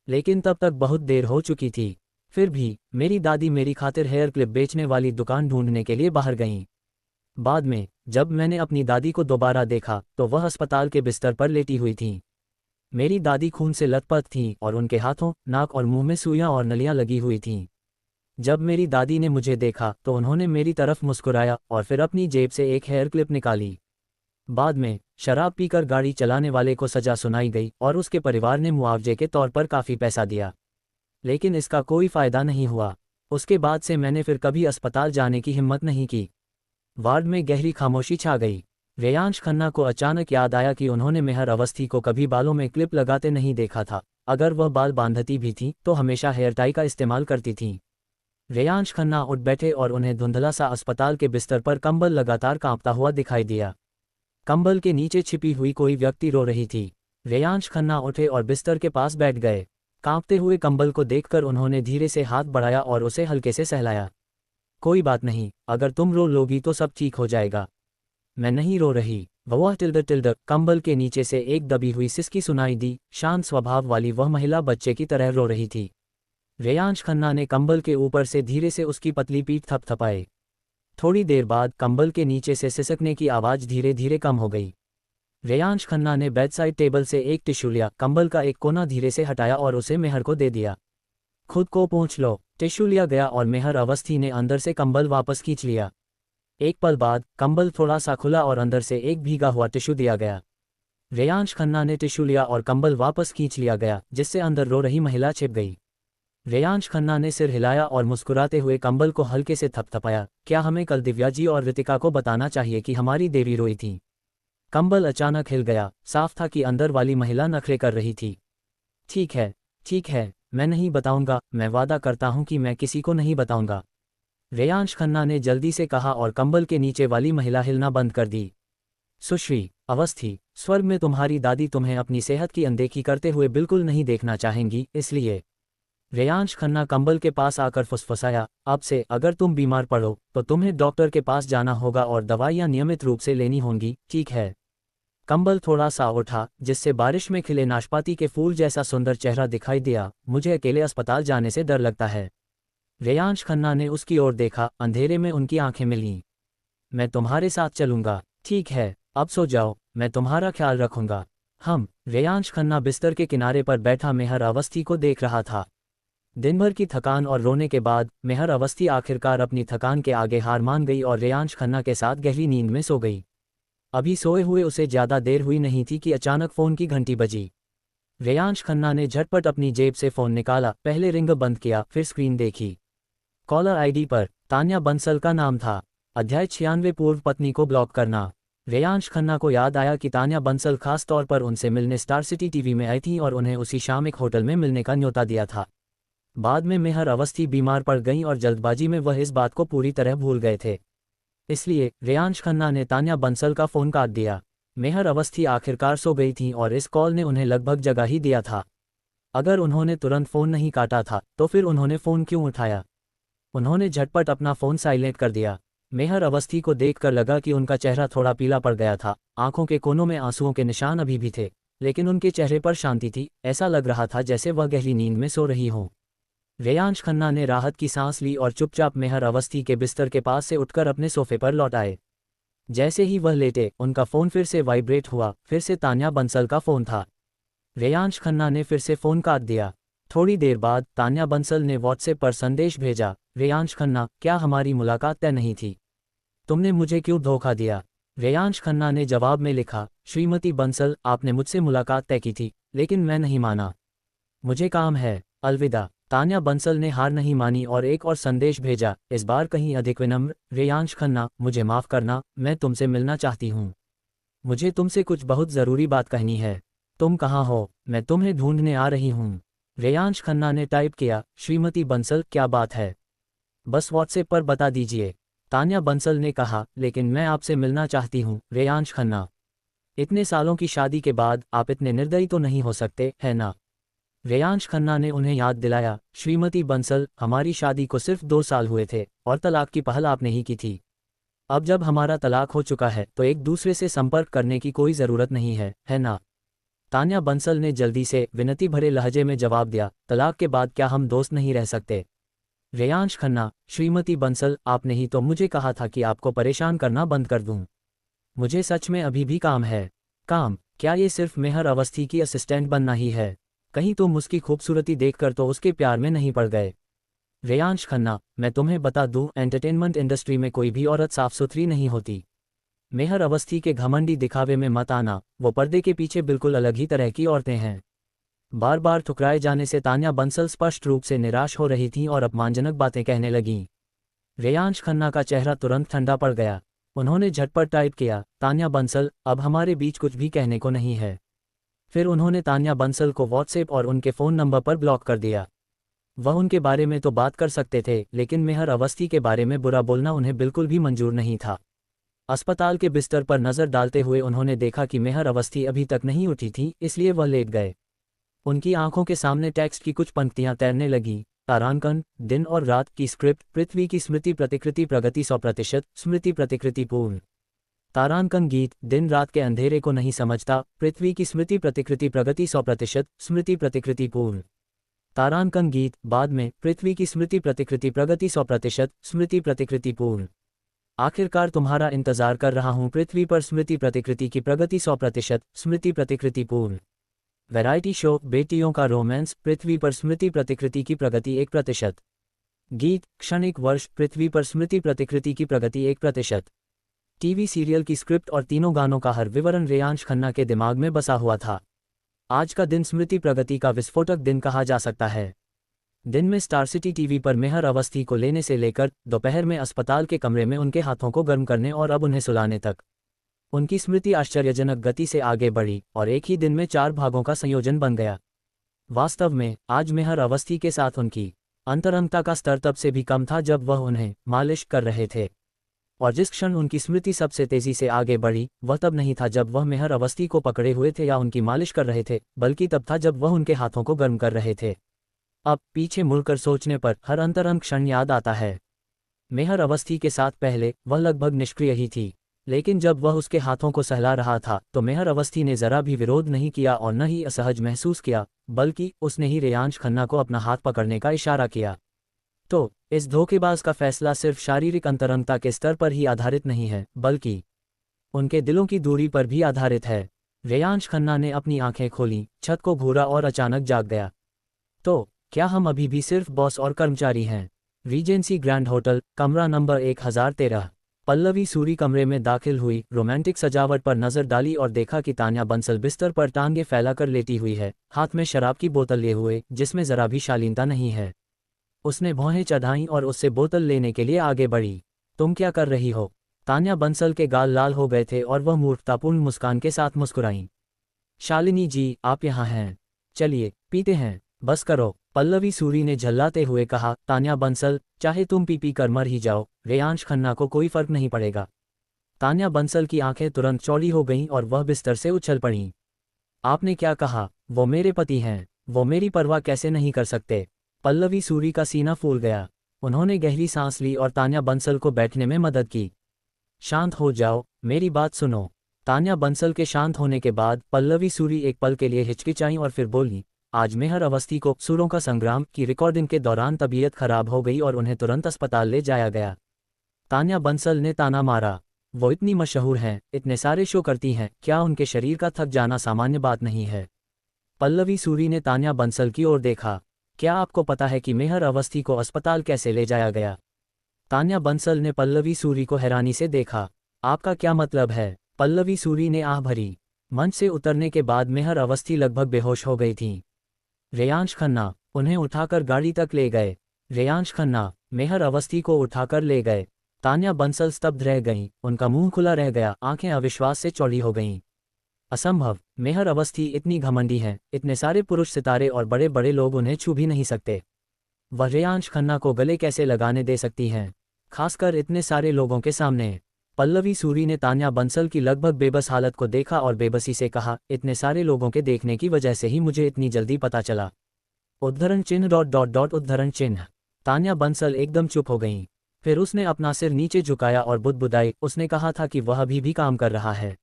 लेकिन तब तक बहुत देर हो चुकी थी। फिर भी मेरी दादी मेरी खातिर हेयर क्लिप बेचने वाली दुकान ढूंढने के लिए बाहर गईं। बाद में जब मैंने अपनी दादी को दोबारा देखा तो वह अस्पताल के बिस्तर पर लेटी हुई थीं। मेरी दादी खून से लथपथ थीं और उनके हाथों, नाक और मुंह में सुइयां और नलियां लगी हुई थीं। जब मेरी दादी ने मुझे देखा तो उन्होंने मेरी तरफ मुस्कुराया और फिर अपनी जेब से एक हेयर क्लिप निकाली। बाद में शराब पीकर गाड़ी चलाने वाले को सजा सुनाई गई और उसके परिवार ने मुआवजे के तौर पर काफ़ी पैसा दिया। लेकिन इसका कोई फ़ायदा नहीं हुआ। उसके बाद से मैंने फिर कभी अस्पताल जाने की हिम्मत नहीं की। वार्ड में गहरी खामोशी छा गई। रेयांश खन्ना को अचानक याद आया कि उन्होंने मेहर अवस्थी को कभी बालों में क्लिप लगाते नहीं देखा था। अगर वह बाल बांधती भी थीं तो हमेशा हेयर टाई का इस्तेमाल करती थीं। रेयांश खन्ना उठ बैठे और उन्हें धुंधला सा अस्पताल के बिस्तर पर कंबल लगातार कांपता हुआ दिखाई दिया। कंबल के नीचे छिपी हुई कोई व्यक्ति रो रही थी। रेयांश खन्ना उठे और बिस्तर के पास बैठ गए। कांपते हुए कंबल को देखकर उन्होंने धीरे से हाथ बढ़ाया और उसे हल्के से सहलाया। कोई बात नहीं, अगर तुम रो लोगी तो सब ठीक हो जाएगा। मैं नहीं रो रही। वह टिल्डर कंबल के नीचे से एक दबी हुई सिसकी सुनाई दी। शांत स्वभाव वाली वह महिला बच्चे की तरह रो रही थी। रेयांश खन्ना ने कंबल के ऊपर से धीरे से उसकी पतली पीठ थपथपाई। थोड़ी देर बाद कंबल के नीचे से सिसकने की आवाज़ धीरे धीरे कम हो गई। रेयांश खन्ना ने बेडसाइड टेबल से एक टिश्यू लिया, कंबल का एक कोना धीरे से हटाया और उसे मेहर को दे दिया। खुद को पोंछ लो। टिश्यू लिया गया और मेहर अवस्थी ने अंदर से कंबल वापस खींच लिया। एक पल बाद कंबल थोड़ा सा खुला और अंदर से एक भीगा हुआ टिश्यू दिया गया। रेयांश खन्ना ने टिश्यू लिया और कंबल वापस खींच लिया गया, जिससे अंदर रो रही महिला छिप गई। रेयांश खन्ना ने सिर हिलाया और मुस्कुराते हुए कंबल को हल्के से थपथपाया। क्या हमें कल दिव्या जी और ऋतिका को बताना चाहिए कि हमारी देवी रोई थी? कंबल अचानक हिल गया। साफ था कि अंदर वाली महिला नखरे कर रही थी। ठीक है, मैं नहीं बताऊंगा, मैं वादा करता हूं कि मैं किसी को नहीं बताऊंगा, रेयांश खन्ना ने जल्दी से कहा और कंबल के नीचे वाली महिला हिलना बंद कर दी। सुश्री अवस्थी, स्वर्ग में तुम्हारी दादी तुम्हें अपनी सेहत की अनदेखी करते हुए बिल्कुल नहीं देखना चाहेंगी, इसलिए। रेयांश खन्ना कंबल के पास आकर फुसफुसाया, अब से अगर तुम बीमार पड़ो तो तुम्हें डॉक्टर के पास जाना होगा और दवाइयाँ नियमित रूप से लेनी होंगी, ठीक है? कंबल थोड़ा सा उठा, जिससे बारिश में खिले नाशपाती के फूल जैसा सुंदर चेहरा दिखाई दिया। मुझे अकेले अस्पताल जाने से डर लगता है। रेयांश खन्ना ने उसकी ओर देखा, अंधेरे में उनकी आंखें मिलीं। मैं तुम्हारे साथ चलूंगा। ठीक है, अब सो जाओ, मैं तुम्हारा ख्याल रखूंगा। रेयांश खन्ना बिस्तर के किनारे पर बैठा मेहर अवस्थी को देख रहा था। दिन भर की थकान और रोने के बाद मेहर अवस्थी आखिरकार अपनी थकान के आगे हार मान गई और रेयांश खन्ना के साथ गहरी नींद में सो गई। अभी सोए हुए उसे ज़्यादा देर हुई नहीं थी कि अचानक फ़ोन की घंटी बजी। रेयांश खन्ना ने झटपट अपनी जेब से फ़ोन निकाला, पहले रिंग बंद किया, फिर स्क्रीन देखी। कॉलर आईडी पर तान्या बंसल का नाम था। अध्याय 96, पूर्व पत्नी को ब्लॉक करना। रेयांश खन्ना को याद आया कि तान्या बंसल खास तौर पर उनसे मिलने स्टार सिटी टीवी में आई थी और उन्हें उसी शाम एक होटल में मिलने का न्योता दिया था। बाद में मेहर अवस्थी बीमार पड़ गईं और जल्दबाजी में वह इस बात को पूरी तरह भूल गए थे। इसलिए रेयांश खन्ना ने तान्या बंसल का फ़ोन काट दिया। मेहर अवस्थी आखिरकार सो गई थीं और इस कॉल ने उन्हें लगभग जगा ही दिया था। अगर उन्होंने तुरंत फ़ोन नहीं काटा था तो फिर उन्होंने फ़ोन क्यों उठाया? उन्होंने झटपट अपना फ़ोन साइलेंट कर दिया। मेहर अवस्थी को देखकर लगा कि उनका चेहरा थोड़ा पीला पड़ गया था, आंखों के कोनों में आंसुओं के निशान अभी भी थे, लेकिन उनके चेहरे पर शांति थी। ऐसा लग रहा था जैसे वह गहरी नींद में सो रही हों। रेयांश खन्ना ने राहत की सांस ली और चुपचाप मेहर अवस्थी के बिस्तर के पास से उठकर अपने सोफे पर लौट आए। जैसे ही वह लेटे, उनका फ़ोन फिर से वाइब्रेट हुआ। फिर से तान्या बंसल का फ़ोन था। रेयांश खन्ना ने फिर से फ़ोन काट दिया। थोड़ी देर बाद तान्या बंसल ने व्हाट्सएप पर संदेश भेजा, रेयांश खन्ना, क्या हमारी मुलाकात तय नहीं थी? तुमने मुझे क्यों धोखा दिया? रेयांश खन्ना ने जवाब में लिखा, श्रीमती बंसल, आपने मुझसे मुलाकात तय की थी, लेकिन मैं नहीं माना। मुझे काम है, अलविदा। तान्या बंसल ने हार नहीं मानी और एक और संदेश भेजा, इस बार कहीं अधिक विनम्र, रेयांश खन्ना, मुझे माफ़ करना, मैं तुमसे मिलना चाहती हूँ। मुझे तुमसे कुछ बहुत ज़रूरी बात कहनी है। तुम कहाँ हो? मैं तुम्हें ढूंढने आ रही हूँ। रेयांश खन्ना ने टाइप किया, श्रीमती बंसल, क्या बात है? बस व्हाट्सएप पर बता दीजिए। तान्या बंसल ने कहा, लेकिन मैं आपसे मिलना चाहती हूँ, रेयांश खन्ना। इतने सालों की शादी के बाद आप इतने निर्दयी तो नहीं हो सकते, है ना? रेयांश खन्ना ने उन्हें याद दिलाया, श्रीमती बंसल, हमारी शादी को सिर्फ 2 साल हुए थे और तलाक की पहल आपने ही की थी। अब जब हमारा तलाक हो चुका है तो एक दूसरे से संपर्क करने की कोई ज़रूरत नहीं है ना? तान्या बंसल ने जल्दी से विनती भरे लहजे में जवाब दिया, तलाक के बाद क्या हम दोस्त नहीं रह सकते? रेयांश खन्ना, श्रीमती बंसल, आपने ही तो मुझे कहा था कि आपको परेशान करना बंद कर दूं। मुझे सच में अभी भी काम है। काम? क्या ये सिर्फ मेहर अवस्थी की असिस्टेंट बनना ही है? कहीं तुम उसकी खूबसूरती देखकर तो उसके प्यार में नहीं पड़ गए? रेयांश खन्ना, मैं तुम्हें बता दूं, एंटरटेनमेंट इंडस्ट्री में कोई भी औरत साफ सुथरी नहीं होती। मेहर अवस्थी के घमंडी दिखावे में मत आना, वो पर्दे के पीछे बिल्कुल अलग ही तरह की औरतें हैं। बार बार ठुकराए जाने से तान्या बंसल स्पष्ट रूप से निराश हो रही थीं और अपमानजनक बातें कहने लगीं। रेयांश खन्ना का चेहरा तुरंत ठंडा पड़ गया। उन्होंने झटपट टाइप किया, तान्या बंसल, अब हमारे बीच कुछ भी कहने को नहीं है। फिर उन्होंने तान्या बंसल को व्हाट्सएप और उनके फ़ोन नंबर पर ब्लॉक कर दिया। वह उनके बारे में तो बात कर सकते थे, लेकिन मेहर अवस्थी के बारे में बुरा बोलना उन्हें बिल्कुल भी मंजूर नहीं था। अस्पताल के बिस्तर पर नज़र डालते हुए उन्होंने देखा कि मेहर अवस्थी अभी तक नहीं उठी थी, इसलिए वह लेट गए। उनकी आंखों के सामने टेक्स्ट की कुछ पंक्तियां तैरने लगीं, तारांकन, दिन और रात की स्क्रिप्ट, पृथ्वी की स्मृति प्रतिकृति प्रगति 100%, स्मृति प्रतिकृति पूर्ण। तारांकन गीत, दिन रात के अंधेरे को नहीं समझता, पृथ्वी की स्मृति प्रतिकृति प्रगति 100%, स्मृति प्रतिकृति पूर्ण। तारांकन गीत, बाद में, पृथ्वी की स्मृति प्रतिकृति प्रगति 100%, स्मृति प्रतिकृति पूर्ण। आखिरकार तुम्हारा इंतजार कर रहा हूँ, पृथ्वी पर स्मृति प्रतिकृति की प्रगति 100%, स्मृति प्रतिकृति पूर्ण। वैरायटी शो, बेटियों का रोमांस, पृथ्वी पर स्मृति प्रतिकृति की प्रगति 1%। गीत, क्षणिक वर्ष, पृथ्वी पर स्मृति प्रतिकृति की प्रगति 1%। टीवी सीरियल की स्क्रिप्ट और तीनों गानों का हर विवरण रेयांश खन्ना के दिमाग में बसा हुआ था। आज का दिन स्मृति प्रगति का विस्फोटक दिन कहा जा सकता है। दिन में स्टार सिटी टीवी पर मेहर अवस्थी को लेने से लेकर दोपहर में अस्पताल के कमरे में उनके हाथों को गर्म करने और अब उन्हें सुलाने तक, उनकी स्मृति आश्चर्यजनक गति से आगे बढ़ी और एक ही दिन में 4 भागों का संयोजन बन गया। वास्तव में आज मेहर अवस्थी के साथ उनकी अंतरंगता का स्तर तब से भी कम था जब वह उन्हें मालिश कर रहे थे, और जिस क्षण उनकी स्मृति सबसे तेजी से आगे बढ़ी वह तब नहीं था जब वह मेहर अवस्थी को पकड़े हुए थे या उनकी मालिश कर रहे थे, बल्कि तब था जब वह उनके हाथों को गर्म कर रहे थे। अब पीछे मुड़कर सोचने पर हर अंतरंग क्षण याद आता है। मेहर अवस्थी के साथ पहले वह लगभग निष्क्रिय ही थी, लेकिन जब वह उसके हाथों को सहला रहा था तो मेहर अवस्थी ने जरा भी विरोध नहीं किया और न ही असहज महसूस किया, बल्कि उसने ही रेयांश खन्ना को अपना हाथ पकड़ने का इशारा किया। तो इस धोखेबाज का फैसला सिर्फ शारीरिक अंतरंगता के स्तर पर ही आधारित नहीं है, बल्कि उनके दिलों की दूरी पर भी आधारित है। रेयांश खन्ना ने अपनी आंखें खोलीं, छत को घूरा और अचानक जाग गया। तो क्या हम अभी भी सिर्फ बॉस और कर्मचारी हैं? रीजेंसी ग्रैंड होटल, कमरा नंबर 1013। पल्लवी सूरी कमरे में दाखिल हुई, रोमांटिक सजावट पर नजर डाली और देखा कि तान्या बंसल बिस्तर पर टांगे फैलाकर लेटी हुई है, हाथ में शराब की बोतल लिए हुए, जिसमें जरा भी शालीनता नहीं है। उसने भौहें चढ़ाईं और उससे बोतल लेने के लिए आगे बढ़ी। तुम क्या कर रही हो? तान्या बंसल के गाल लाल हो गए थे और वह मूर्खतापूर्ण मुस्कान के साथ मुस्कुराईं। शालिनी जी, आप यहाँ हैं? चलिए पीते हैं। बस करो, पल्लवी सूरी ने झल्लाते हुए कहा, तान्या बंसल, चाहे तुम पी कर मर ही जाओ, रेयांश खन्ना को कोई फर्क नहीं पड़ेगा। तान्या बंसल की आंखें तुरंत चौड़ी हो गईं और वह बिस्तर से उछल पड़ीं। आपने क्या कहा? वो मेरे पति हैं, वो मेरी परवाह कैसे नहीं कर सकते? पल्लवी सूरी का सीना फूल गया। उन्होंने गहरी सांस ली और तान्या बंसल को बैठने में मदद की। शांत हो जाओ, मेरी बात सुनो। तान्या बंसल के शांत होने के बाद पल्लवी सूरी एक पल के लिए हिचकिचाई और फिर बोली, आज मेहर अवस्थी को सुरों का संग्राम की रिकॉर्डिंग के दौरान तबीयत खराब हो गई और उन्हें तुरंत अस्पताल ले जाया गया। तान्या बंसल ने ताना मारा, वो इतनी मशहूर हैं, इतने सारे शो करती हैं, क्या उनके शरीर का थक जाना सामान्य बात नहीं है? पल्लवी सूरी ने तान्या बंसल की ओर देखा, क्या आपको पता है कि मेहर अवस्थी को अस्पताल कैसे ले जाया गया? तान्या बंसल ने पल्लवी सूरी को हैरानी से देखा। आपका क्या मतलब है? पल्लवी सूरी ने आह भरी। मंच से उतरने के बाद मेहर अवस्थी लगभग बेहोश हो गई थीं। रेयांश खन्ना उन्हें उठाकर गाड़ी तक ले गए। रेयांश खन्ना मेहर अवस्थी को उठाकर ले गए। तान्या बंसल स्तब्ध रह गईं, उनका मुंह खुला रह गया, आंखें अविश्वास से चौड़ी हो गईं। असंभव, मेहर अवस्थी इतनी घमंडी हैं, इतने सारे पुरुष सितारे और बड़े बड़े लोग उन्हें छू भी नहीं सकते। वह रेयांश खन्ना को गले कैसे लगाने दे सकती हैं, खासकर इतने सारे लोगों के सामने? पल्लवी सूरी ने तान्या बंसल की लगभग बेबस हालत को देखा और बेबसी से कहा, इतने सारे लोगों के देखने की वजह से ही मुझे इतनी जल्दी पता चला। उद्धरण चिन्ह ... उद्धरण चिन्ह। तान्या बंसल एकदम चुप हो गईं। फिर उसने अपना सिर नीचे झुकाया और बुदबुदाई, उसने कहा था कि वह अभी भी काम कर रहा है।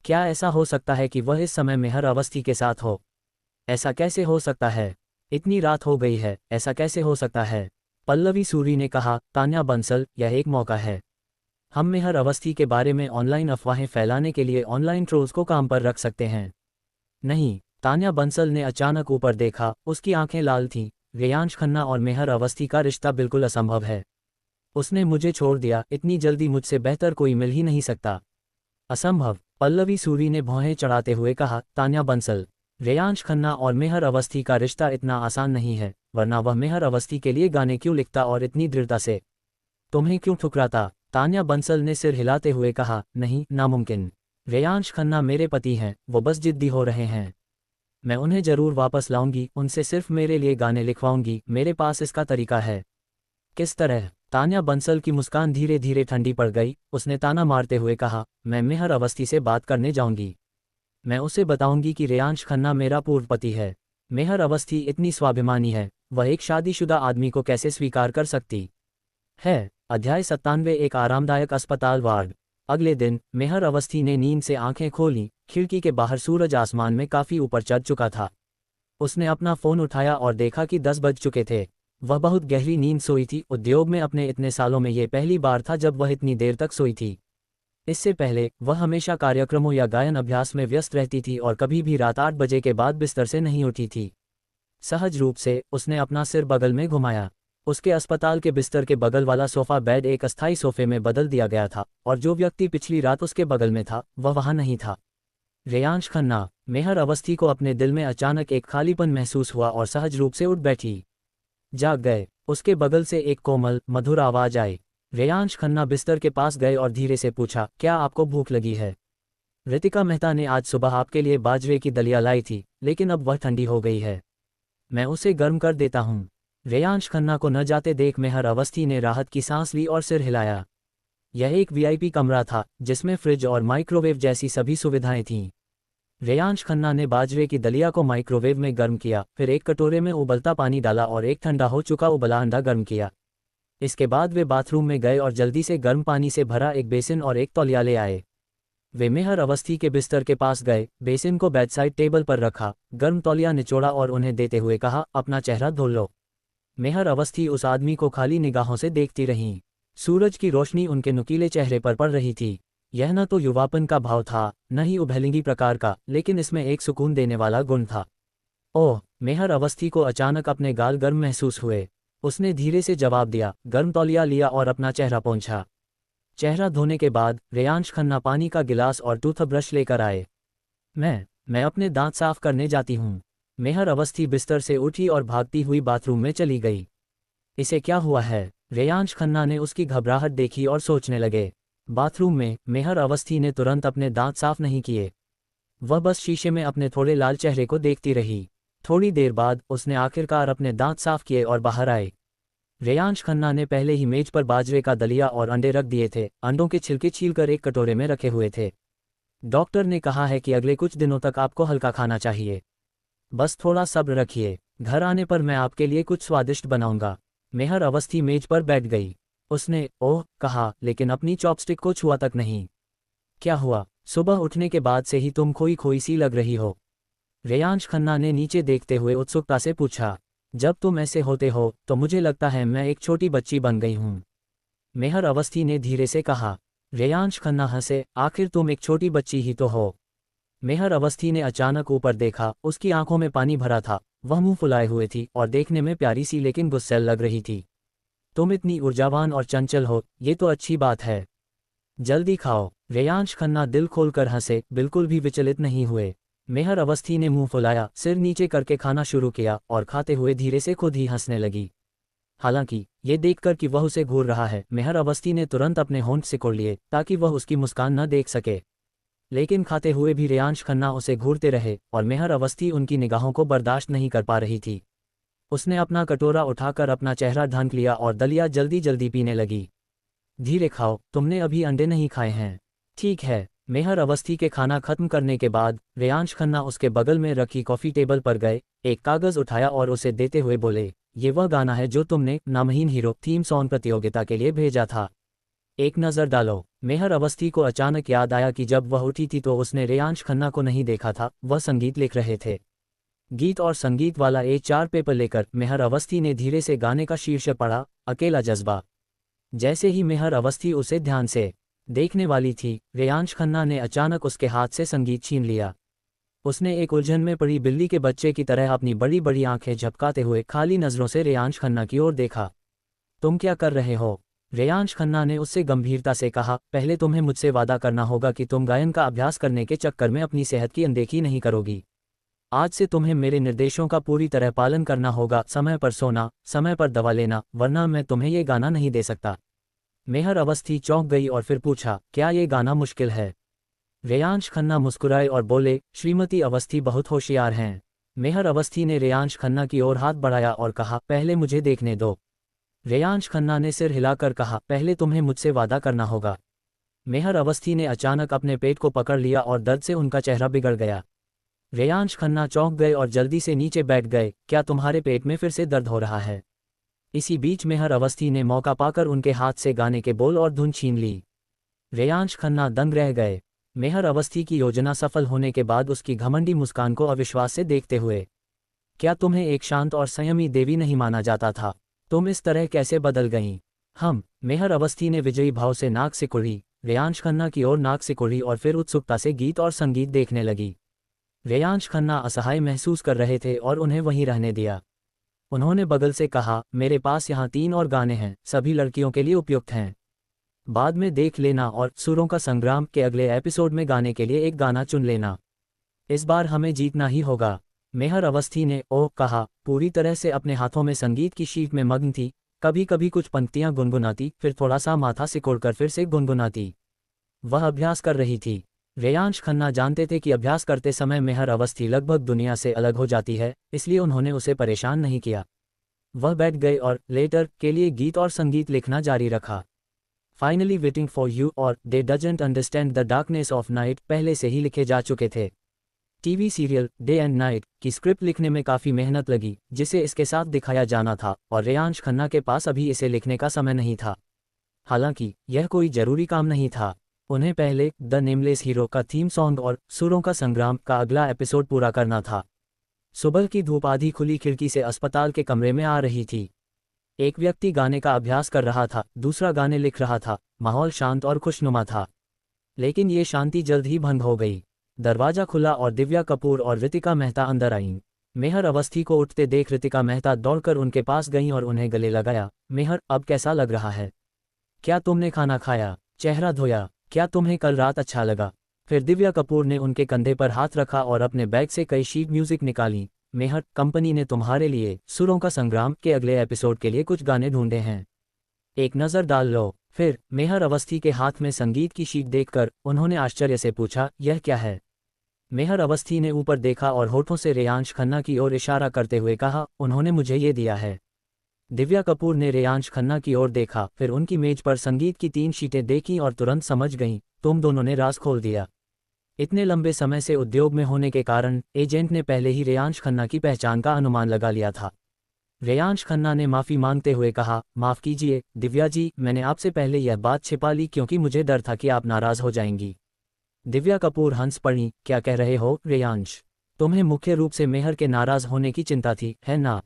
क्या ऐसा हो सकता है कि वह इस समय मेहर अवस्थी के साथ हो? ऐसा कैसे हो सकता है? इतनी रात हो गई है, ऐसा कैसे हो सकता है? पल्लवी सूरी ने कहा, तान्या बंसल, यह एक मौका है। हम मेहर अवस्थी के बारे में ऑनलाइन अफवाहें फैलाने के लिए ऑनलाइन ट्रोल्स को काम पर रख सकते हैं। नहीं, तान्या बंसल ने अचानक ऊपर देखा, उसकी आंखें लाल थीं। रेयांश खन्ना और मेहर अवस्थी का रिश्ता बिल्कुल असंभव है। उसने मुझे छोड़ दिया, इतनी जल्दी मुझसे बेहतर कोई मिल ही नहीं सकता। असंभव, पल्लवी सूरी ने भौहें चढ़ाते हुए कहा, तान्या बंसल, रेयांश खन्ना और मेहर अवस्थी का रिश्ता इतना आसान नहीं है, वरना वह मेहर अवस्थी के लिए गाने क्यों लिखता और इतनी दृढ़ता से तुम्हें क्यों ठुकराता? तान्या बंसल ने सिर हिलाते हुए कहा, नहीं, नामुमकिन। रेयांश खन्ना मेरे पति हैं, वो बस जिद्दी हो रहे हैं। मैं उन्हें जरूर वापस लाऊंगी, उनसे सिर्फ मेरे लिए गाने लिखवाऊंगी, मेरे पास इसका तरीका है। किस तरह? तान्या बंसल की मुस्कान धीरे धीरे ठंडी पड़ गई। उसने ताना मारते हुए कहा, मैं मेहर अवस्थी से बात करने जाऊंगी। मैं उसे बताऊंगी कि रेयांश खन्ना मेरा पूर्व पति है। मेहर अवस्थी इतनी स्वाभिमानी है, वह एक शादीशुदा आदमी को कैसे स्वीकार कर सकती है? अध्याय 97 एक आरामदायक अस्पताल वार्ड। अगले दिन मेहर अवस्थी ने नींद से आंखें खोलीं। खिड़की के बाहर सूरज आसमान में काफी ऊपर चढ़ चुका था। उसने अपना फोन उठाया और देखा कि 10 बज चुके थे। वह बहुत गहरी नींद सोई थी। उद्योग में अपने इतने सालों में ये पहली बार था जब वह इतनी देर तक सोई थी। इससे पहले वह हमेशा कार्यक्रमों या गायन अभ्यास में व्यस्त रहती थी और कभी भी रात 8 बजे के बाद बिस्तर से नहीं उठी थी। सहज रूप से उसने अपना सिर बगल में घुमाया। उसके अस्पताल के बिस्तर के बगल वाला सोफा बेड एक अस्थायी सोफे में बदल दिया गया था और जो व्यक्ति पिछली रात उसके बगल में था वह वहां नहीं था। रेयांश खन्ना। मेहर अवस्थी को अपने दिल में अचानक एक खालीपन महसूस हुआ और सहज रूप से उठ बैठी। जाग गए। उसके बगल से एक कोमल मधुर आवाज आई। रेयांश खन्ना बिस्तर के पास गए और धीरे से पूछा, क्या आपको भूख लगी है? रितिका मेहता ने आज सुबह आपके लिए बाजरे की दलिया लाई थी, लेकिन अब वह ठंडी हो गई है। मैं उसे गर्म कर देता हूँ। रेयांश खन्ना को न जाते देख मेहर अवस्थी ने राहत की सांस ली और सिर हिलाया। यह एक वीआईपी कमरा था जिसमें फ्रिज और माइक्रोवेव जैसी सभी सुविधाएं थीं। रेयांश खन्ना ने बाजरे की दलिया को माइक्रोवेव में गर्म किया, फिर एक कटोरे में उबलता पानी डाला और एक ठंडा हो चुका उबला अंडा गर्म किया। इसके बाद वे बाथरूम में गए और जल्दी से गर्म पानी से भरा एक बेसिन और एक तौलिया ले आए। वे मेहर अवस्थी के बिस्तर के पास गए, बेसिन को बेडसाइड टेबल पर रखा, गर्म तौलिया निचोड़ा और उन्हें देते हुए कहा, अपना चेहरा धो लो। मेहर अवस्थी उस आदमी को खाली निगाहों से देखती रहीं। सूरज की रोशनी उनके नुकीले चेहरे पर पड़ रही थी। यह न तो युवापन का भाव था, न ही उभेलिंगी प्रकार का, लेकिन इसमें एक सुकून देने वाला गुण था। ओह! मेहर अवस्थी को अचानक अपने गाल गर्म महसूस हुए। उसने धीरे से जवाब दिया, गर्म तौलिया लिया और अपना चेहरा पोंछा। चेहरा धोने के बाद रेयांश खन्ना पानी का गिलास और टूथब्रश लेकर आए। मैं अपने दांत साफ करने जाती हूँ। मेहर अवस्थी बिस्तर से उठी और भागती हुई बाथरूम में चली गई। इसे क्या हुआ है? रेयांश खन्ना ने उसकी घबराहट देखी और सोचने लगे। बाथरूम में मेहर अवस्थी ने तुरंत अपने दांत साफ नहीं किए। वह बस शीशे में अपने थोड़े लाल चेहरे को देखती रही। थोड़ी देर बाद उसने आखिरकार अपने दांत साफ किए और बाहर आए। रेयांश खन्ना ने पहले ही मेज पर बाजरे का दलिया और अंडे रख दिए थे, अंडों के छिलके छीलकर एक कटोरे में रखे हुए थे। डॉक्टर ने कहा है कि अगले कुछ दिनों तक आपको हल्का खाना चाहिए। बस थोड़ा सब्र रखिए, घर आने पर मैं आपके लिए कुछ स्वादिष्ट बनाऊंगा। मेहर अवस्थी मेज पर बैठ गई। उसने ओह कहा, लेकिन अपनी चॉपस्टिक को छुआ तक नहीं। क्या हुआ? सुबह उठने के बाद से ही तुम खोई खोई सी लग रही हो। रेयांश खन्ना ने नीचे देखते हुए उत्सुकता से पूछा। जब तुम ऐसे होते हो तो मुझे लगता है मैं एक छोटी बच्ची बन गई हूँ, मेहर अवस्थी ने धीरे से कहा। रेयांश खन्ना हंसे, आखिर तुम एक छोटी बच्ची ही तो हो। मेहर अवस्थी ने अचानक ऊपर देखा, उसकी आंखों में पानी भरा था, वह मुंह फुलाए हुए थी और देखने में प्यारी सी लेकिन गुस्सैल लग रही थी। तुम इतनी ऊर्जावान और चंचल हो, ये तो अच्छी बात है। जल्दी खाओ। रेयांश खन्ना दिल खोलकर हंसे, बिल्कुल भी विचलित नहीं हुए। मेहर अवस्थी ने मुंह फुलाया, सिर नीचे करके खाना शुरू किया और खाते हुए धीरे से खुद ही हंसने लगी। हालांकि ये देखकर कि वह उसे घूर रहा है, मेहर अवस्थी ने तुरंत अपने होंठ सिकोड़ लिए ताकि वह उसकी मुस्कान न देख सके। लेकिन खाते हुए भी रेयांश खन्ना उसे घूरते रहे और मेहर अवस्थी उनकी निगाहों को बर्दाश्त नहीं कर पा रही थी। उसने अपना कटोरा उठाकर अपना चेहरा ढांक लिया और दलिया जल्दी जल्दी पीने लगी। धीरे खाओ, तुमने अभी अंडे नहीं खाए हैं। ठीक है। मेहर अवस्थी के खाना खत्म करने के बाद रेयांश खन्ना उसके बगल में रखी कॉफी टेबल पर गए, एक कागज उठाया और उसे देते हुए बोले, ये वह गाना है जो तुमने नामहीन हीरो थीम सॉन्ग प्रतियोगिता के लिए भेजा था। एक नज़र डालो। मेहर अवस्थी को अचानक याद आया कि जब वह उठी थी तो उसने रेयांश खन्ना को नहीं देखा था, वह संगीत लिख रहे थे। गीत और संगीत वाला A4 पेपर लेकर मेहर अवस्थी ने धीरे से गाने का शीर्षक पढ़ा, अकेला जज्बा। जैसे ही मेहर अवस्थी उसे ध्यान से देखने वाली थी, रेयांश खन्ना ने अचानक उसके हाथ से संगीत छीन लिया। उसने एक उलझन में पड़ी बिल्ली के बच्चे की तरह अपनी बड़ी बड़ी आंखें झपकाते हुए खाली नज़रों से रेयांश खन्ना की ओर देखा। तुम क्या कर रहे हो? रेयांश खन्ना ने उससे गंभीरता से कहा, पहले तुम्हें मुझसे वादा करना होगा कि तुम गायन का अभ्यास करने के चक्कर में अपनी सेहत की अनदेखी नहीं करोगी। आज से तुम्हें मेरे निर्देशों का पूरी तरह पालन करना होगा, समय पर सोना, समय पर दवा लेना, वरना मैं तुम्हें ये गाना नहीं दे सकता। मेहर अवस्थी चौंक गई और फिर पूछा, क्या ये गाना मुश्किल है? रेयांश खन्ना मुस्कुराए और बोले, श्रीमती अवस्थी बहुत होशियार हैं। मेहर अवस्थी ने रेयांश खन्ना की ओर हाथ बढ़ाया और कहा, पहले मुझे देखने दो। रेयांश खन्ना ने सिर हिलाकर कहा, पहले तुम्हें मुझसे वादा करना होगा। मेहर अवस्थी ने अचानक अपने पेट को पकड़ लिया और दर्द से उनका चेहरा बिगड़ गया। रेयांश खन्ना चौंक गए और जल्दी से नीचे बैठ गए। क्या तुम्हारे पेट में फिर से दर्द हो रहा है? इसी बीच मेहर अवस्थी ने मौका पाकर उनके हाथ से गाने के बोल और धुन छीन ली। रेयांश खन्ना दंग रह गए। मेहर अवस्थी की योजना सफल होने के बाद उसकी घमंडी मुस्कान को अविश्वास से देखते हुए, क्या तुम्हें एक शांत और संयमी देवी नहीं माना जाता था? तुम इस तरह कैसे बदल गईं? मेहर अवस्थी ने विजयी भाव से नाक सिकुड़ी, रेयांश खन्ना की ओर नाक सिकुड़ी और फिर उत्सुकता से गीत और संगीत देखने लगी। रेयांश खन्ना असहाय महसूस कर रहे थे और उन्हें वहीं रहने दिया। उन्होंने बगल से कहा, मेरे पास यहाँ 3 और गाने हैं, सभी लड़कियों के लिए उपयुक्त हैं। बाद में देख लेना और सुरों का संग्राम के अगले एपिसोड में गाने के लिए एक गाना चुन लेना। इस बार हमें जीतना ही होगा। मेहर अवस्थी ने ओह कहा, पूरी तरह से अपने हाथों में संगीत की शीट में मग्न थी। कभी कभी कुछ पंक्तियां गुनगुनाती, फिर थोड़ा सा माथा सिकोड़कर फिर से गुनगुनाती। वह अभ्यास कर रही थी। रेयांश खन्ना जानते थे कि अभ्यास करते समय मेहर अवस्थी लगभग दुनिया से अलग हो जाती है, इसलिए उन्होंने उसे परेशान नहीं किया। वह बैठ गए और लेटर के लिए गीत और संगीत लिखना जारी रखा। फाइनली वेटिंग फॉर यू और दे doesn't understand the darkness of night पहले से ही लिखे जा चुके थे। TV serial day and night की स्क्रिप्ट लिखने में काफ़ी मेहनत लगी, जिसे इसके साथ दिखाया जाना था, और रेयांश खन्ना के पास अभी इसे लिखने का समय नहीं था। हालांकि यह कोई जरूरी काम नहीं था। उन्हें पहले द नेमलेस हीरो का थीम सॉन्ग और सुरों का संग्राम का अगला एपिसोड पूरा करना था। सुबह की धूप आधी खुली खिड़की से अस्पताल के कमरे में आ रही थी। एक व्यक्ति गाने का अभ्यास कर रहा था, दूसरा गाने लिख रहा था। माहौल शांत और खुशनुमा था। लेकिन ये शांति जल्द ही भंग हो गई। दरवाजा खुला और दिव्या कपूर और ऋतिका मेहता अंदर आईं। मेहर अवस्थी को उठते देख ऋतिका मेहता दौड़कर उनके पास गईं और उन्हें गले लगाया। मेहर, अब कैसा लग रहा है? क्या तुमने खाना खाया, चेहरा धोया? क्या तुम्हें कल रात अच्छा लगा? फिर दिव्या कपूर ने उनके कंधे पर हाथ रखा और अपने बैग से कई शीट म्यूजिक निकाली। मेहर, कंपनी ने तुम्हारे लिए सुरों का संग्राम के अगले एपिसोड के लिए कुछ गाने ढूंढे हैं, एक नज़र डाल लो। फिर मेहर अवस्थी के हाथ में संगीत की शीट देखकर उन्होंने आश्चर्य से पूछा, यह क्या है? मेहर अवस्थी ने ऊपर देखा और होठों से रेयांश खन्ना की ओर इशारा करते हुए कहा, उन्होंने मुझे ये दिया है। दिव्या कपूर ने रेयांश खन्ना की ओर देखा, फिर उनकी मेज पर संगीत की 3 शीटें देखीं और तुरंत समझ गईं, तुम दोनों ने राज खोल दिया। इतने लंबे समय से उद्योग में होने के कारण एजेंट ने पहले ही रेयांश खन्ना की पहचान का अनुमान लगा लिया था। रेयांश खन्ना ने माफ़ी मांगते हुए कहा, माफ़ कीजिए दिव्या जी, मैंने आपसे पहले यह बात छिपा ली क्योंकि मुझे डर था कि आप नाराज़ हो जाएंगी। दिव्या कपूर हंस पड़ी, क्या कह रहे हो रेयांश? तुम्हें मुख्य रूप से मेहर के नाराज़ होने की चिंता थी, है ना?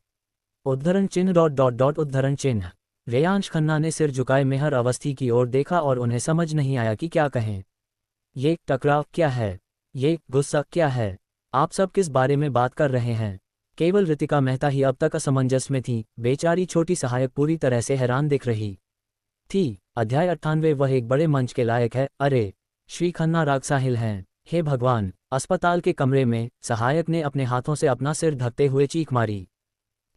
उद्धरण चिन्ह उद्धरण चिन्ह। रेयांश खन्ना ने सिर झुकाए मेहर अवस्थी की ओर देखा और उन्हें समझ नहीं आया कि क्या कहें। ये टकराव क्या है? ये गुस्सा क्या है? आप सब किस बारे में बात कर रहे हैं? केवल ऋतिका मेहता ही अब तक असमंजस में थी। बेचारी छोटी सहायक पूरी तरह से हैरान दिख रही थी। अध्याय 98 वह एक बड़े मंच के लायक है। अरे श्री खन्ना रागसाहिल हैं। हे भगवान! अस्पताल के कमरे में सहायक ने अपने हाथों से अपना सिर ढकते हुए चीख मारी।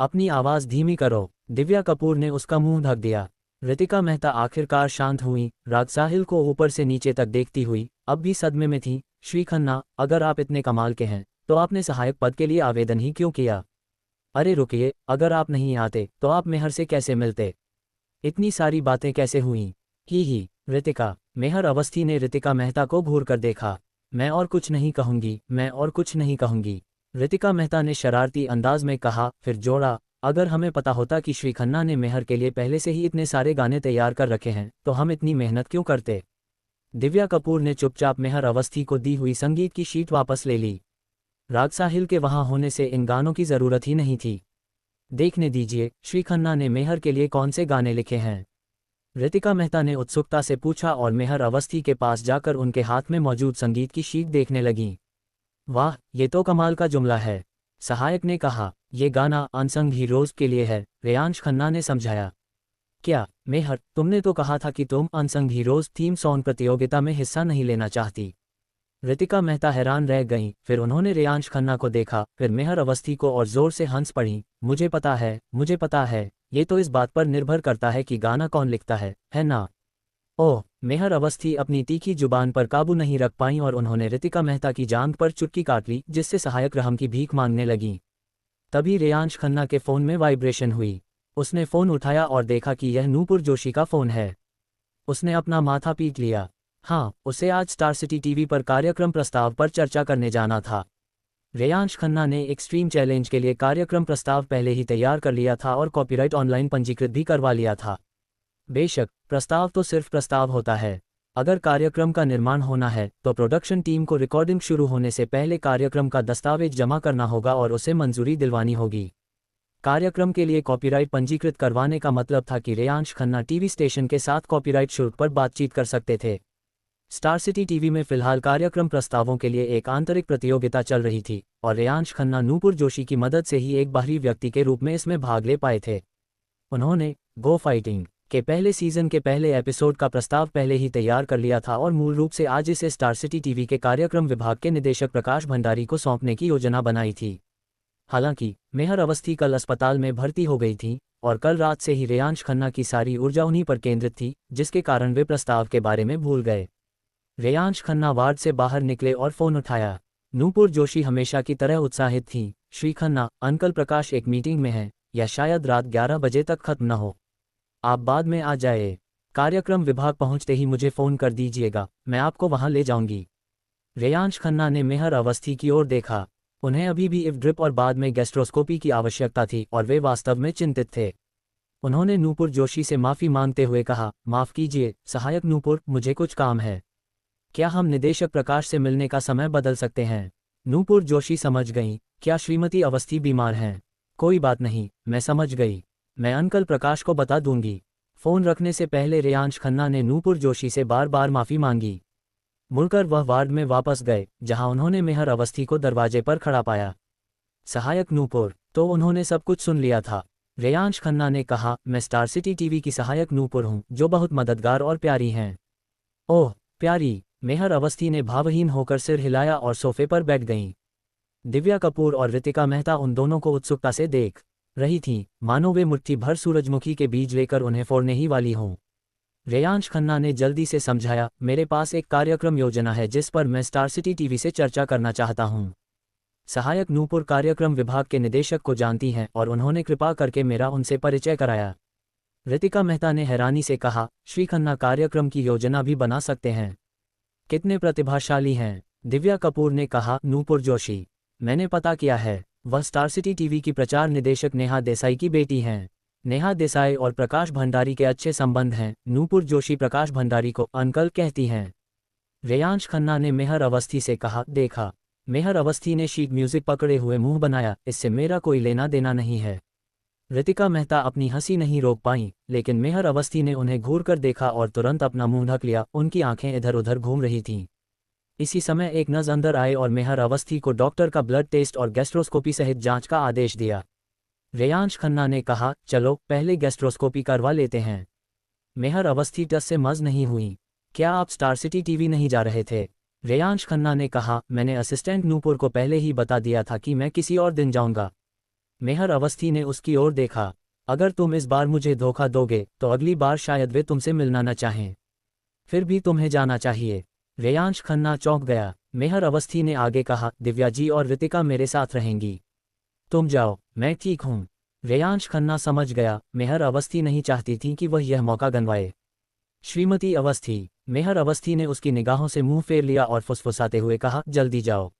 अपनी आवाज़ धीमी करो। दिव्या कपूर ने उसका मुंह ढक दिया। ऋतिका मेहता आखिरकार शांत हुई, रागसाहिल को ऊपर से नीचे तक देखती हुई। अब भी सदमे में थी। श्री खन्ना, अगर आप इतने कमाल के हैं तो आपने सहायक पद के लिए आवेदन ही क्यों किया? अरे रुकिए, अगर आप नहीं आते तो आप मेहर से कैसे मिलते? इतनी सारी बातें कैसे हुईं? ही ऋतिका। मेहर अवस्थी ने ऋतिका मेहता को घूर कर देखा। मैं और कुछ नहीं कहूंगी, मैं और कुछ नहीं कहूंगी, ऋतिका मेहता ने शरारती अंदाज में कहा, फिर जोड़ा, अगर हमें पता होता कि श्री खन्ना ने मेहर के लिए पहले से ही इतने सारे गाने तैयार कर रखे हैं तो हम इतनी मेहनत क्यों करते? दिव्या कपूर ने चुपचाप मेहर अवस्थी को दी हुई संगीत की शीट वापस ले ली। रागसाहिल के वहां होने से इन गानों की जरूरत ही नहीं थी। देखने दीजिए श्री खन्ना ने मेहर के लिए कौन से गाने लिखे हैं? ऋतिका मेहता ने उत्सुकता से पूछा और मेहर अवस्थी के पास जाकर उनके हाथ में मौजूद संगीत की शीट देखने लगीं। वाह, ये तो कमाल का जुमला है, सहायक ने कहा। ये गाना अनसंग हीरोज के लिए है, रेयांश खन्ना ने समझाया। क्या मेहर, तुमने तो कहा था कि तुम अनसंग हीरोज थीम सॉन्ग प्रतियोगिता में हिस्सा नहीं लेना चाहती। ऋतिका मेहता हैरान रह गईं, फिर उन्होंने रेयांश खन्ना को देखा, फिर मेहर अवस्थी को और जोर से हंस पड़ी। मुझे पता है, मुझे पता है, ये तो इस बात पर निर्भर करता है कि गाना कौन लिखता है ना? ओह! मेहर अवस्थी अपनी तीखी जुबान पर काबू नहीं रख पाईं और उन्होंने ऋतिका मेहता की जांघ पर चुटकी काट ली, जिससे सहायक रहम की भीख मांगने लगीं। तभी रेयांश खन्ना के फ़ोन में वाइब्रेशन हुई। उसने फ़ोन उठाया और देखा कि यह नूपुर जोशी का फ़ोन है। उसने अपना माथा पीट लिया। हाँ, उसे आज स्टार सिटी टीवी पर कार्यक्रम प्रस्ताव पर चर्चा करने जाना था। रेयांश खन्ना ने एक्सट्रीम चैलेंज के लिए कार्यक्रम प्रस्ताव पहले ही तैयार कर लिया था और कॉपीराइट ऑनलाइन पंजीकृत भी करवा लिया था। बेशक, प्रस्ताव तो सिर्फ प्रस्ताव होता है। अगर कार्यक्रम का निर्माण होना है तो प्रोडक्शन टीम को रिकॉर्डिंग शुरू होने से पहले कार्यक्रम का दस्तावेज जमा करना होगा और उसे मंजूरी दिलवानी होगी। कार्यक्रम के लिए कॉपीराइट पंजीकृत करवाने का मतलब था कि रेयांश खन्ना टीवी स्टेशन के साथ कॉपीराइट शुल्क पर बातचीत कर सकते थे। स्टार सिटी टीवी में फिलहाल कार्यक्रम प्रस्तावों के लिए एक आंतरिक प्रतियोगिता चल रही थी और रेयांश खन्ना नूपुर जोशी की मदद से ही एक बाहरी व्यक्ति के रूप में इसमें भाग ले पाए थे। उन्होंने गो फाइटिंग के पहले सीजन के पहले एपिसोड का प्रस्ताव पहले ही तैयार कर लिया था और मूल रूप से आज इसे स्टार सिटी टीवी के कार्यक्रम विभाग के निदेशक प्रकाश भंडारी को सौंपने की योजना बनाई थी। हालांकि मेहर अवस्थी कल अस्पताल में भर्ती हो गई थी और कल रात से ही रेयांश खन्ना की सारी ऊर्जा उन्हीं पर केंद्रित थी, जिसके कारण वे प्रस्ताव के बारे में भूल गए। रेयांश खन्ना वार्ड से बाहर निकले और फोन उठाया। नूपुर जोशी हमेशा की तरह उत्साहित थी। श्री खन्ना, अंकल प्रकाश एक मीटिंग में है, या शायद रात 11 बजे तक खत्म न हो। आप बाद में आ जाए। कार्यक्रम विभाग पहुंचते ही मुझे फ़ोन कर दीजिएगा, मैं आपको वहां ले जाऊंगी। रेयांश खन्ना ने मेहर अवस्थी की ओर देखा। उन्हें अभी भी इव ड्रिप और बाद में गैस्ट्रोस्कोपी की आवश्यकता थी और वे वास्तव में चिंतित थे। उन्होंने नूपुर जोशी से माफ़ी मांगते हुए कहा, माफ़ कीजिए सहायक नूपुर, मुझे कुछ काम है। क्या हम निदेशक प्रकाश से मिलने का समय बदल सकते हैं? नूपुर जोशी समझ गईं, क्या श्रीमती अवस्थी बीमार हैं? कोई बात नहीं, मैं समझ गई, मैं अंकल प्रकाश को बता दूंगी। फ़ोन रखने से पहले रेयांश खन्ना ने नूपुर जोशी से बार बार माफ़ी मांगी। मुड़कर वह वार्ड में वापस गए, जहां उन्होंने मेहर अवस्थी को दरवाजे पर खड़ा पाया। सहायक नूपुर, तो उन्होंने सब कुछ सुन लिया था। रेयांश खन्ना ने कहा, मैं स्टार सिटी टीवी की सहायक नूपुर हूं, जो बहुत मददगार और प्यारी हैं। ओह प्यारी, मेहर अवस्थी ने भावहीन होकर सिर हिलाया और सोफे पर बैठ गईं। दिव्या कपूर और ऋतिका मेहता उन दोनों को उत्सुकता से देख रही थीं, मानो वे मुट्ठी भर सूरजमुखी के बीज लेकर उन्हें फोड़ने ही वाली हों। रेयांश खन्ना ने जल्दी से समझाया, मेरे पास एक कार्यक्रम योजना है जिस पर मैं स्टार सिटी टीवी से चर्चा करना चाहता हूँ। सहायक नूपुर कार्यक्रम विभाग के निदेशक को जानती हैं और उन्होंने कृपा करके मेरा उनसे परिचय कराया। रितिका मेहता ने हैरानी से कहा, श्री खन्ना कार्यक्रम की योजना भी बना सकते हैं, कितने प्रतिभाशाली हैं। दिव्या कपूर ने कहा, नूपुर जोशी, मैंने पता किया है, वह स्टार सिटी टीवी की प्रचार निदेशक नेहा देसाई की बेटी हैं। नेहा देसाई और प्रकाश भंडारी के अच्छे संबंध हैं। नूपुर जोशी प्रकाश भंडारी को अंकल कहती हैं। रेयांश खन्ना ने मेहर अवस्थी से कहा, देखा। मेहर अवस्थी ने शीट म्यूजिक पकड़े हुए मुंह बनाया, इससे मेरा कोई लेना देना नहीं है। रितिका मेहता अपनी हंसी नहीं रोक पाईं, लेकिन मेहर अवस्थी ने उन्हें घूर कर देखा और तुरंत अपना मुंह ढक लिया। उनकी आंखें इधर उधर घूम रही थीं। इसी समय एक नर्स अंदर आए और मेहर अवस्थी को डॉक्टर का ब्लड टेस्ट और गैस्ट्रोस्कोपी सहित जांच का आदेश दिया। रेयांश खन्ना ने कहा, चलो पहले गैस्ट्रोस्कोपी करवा लेते हैं। मेहर अवस्थी टस से मज नहीं हुई। क्या आप स्टार सिटी टीवी नहीं जा रहे थे? रेयांश खन्ना ने कहा, मैंने असिस्टेंट नूपुर को पहले ही बता दिया था कि मैं किसी और दिन जाऊंगा। मेहर अवस्थी ने उसकी ओर देखा, अगर तुम इस बार मुझे धोखा दोगे तो अगली बार शायद वे तुमसे मिलना न चाहें। फिर भी तुम्हें जाना चाहिए। रेयांश खन्ना चौंक गया। मेहर अवस्थी ने आगे कहा, दिव्या जी और रितिका मेरे साथ रहेंगी, तुम जाओ, मैं ठीक हूँ। रेयांश खन्ना समझ गया, मेहर अवस्थी नहीं चाहती थी कि वह यह मौका गंवाए। श्रीमती अवस्थी, मेहर अवस्थी ने उसकी निगाहों से मुंह फेर लिया और फुसफुसाते हुए कहा, जल्दी जाओ,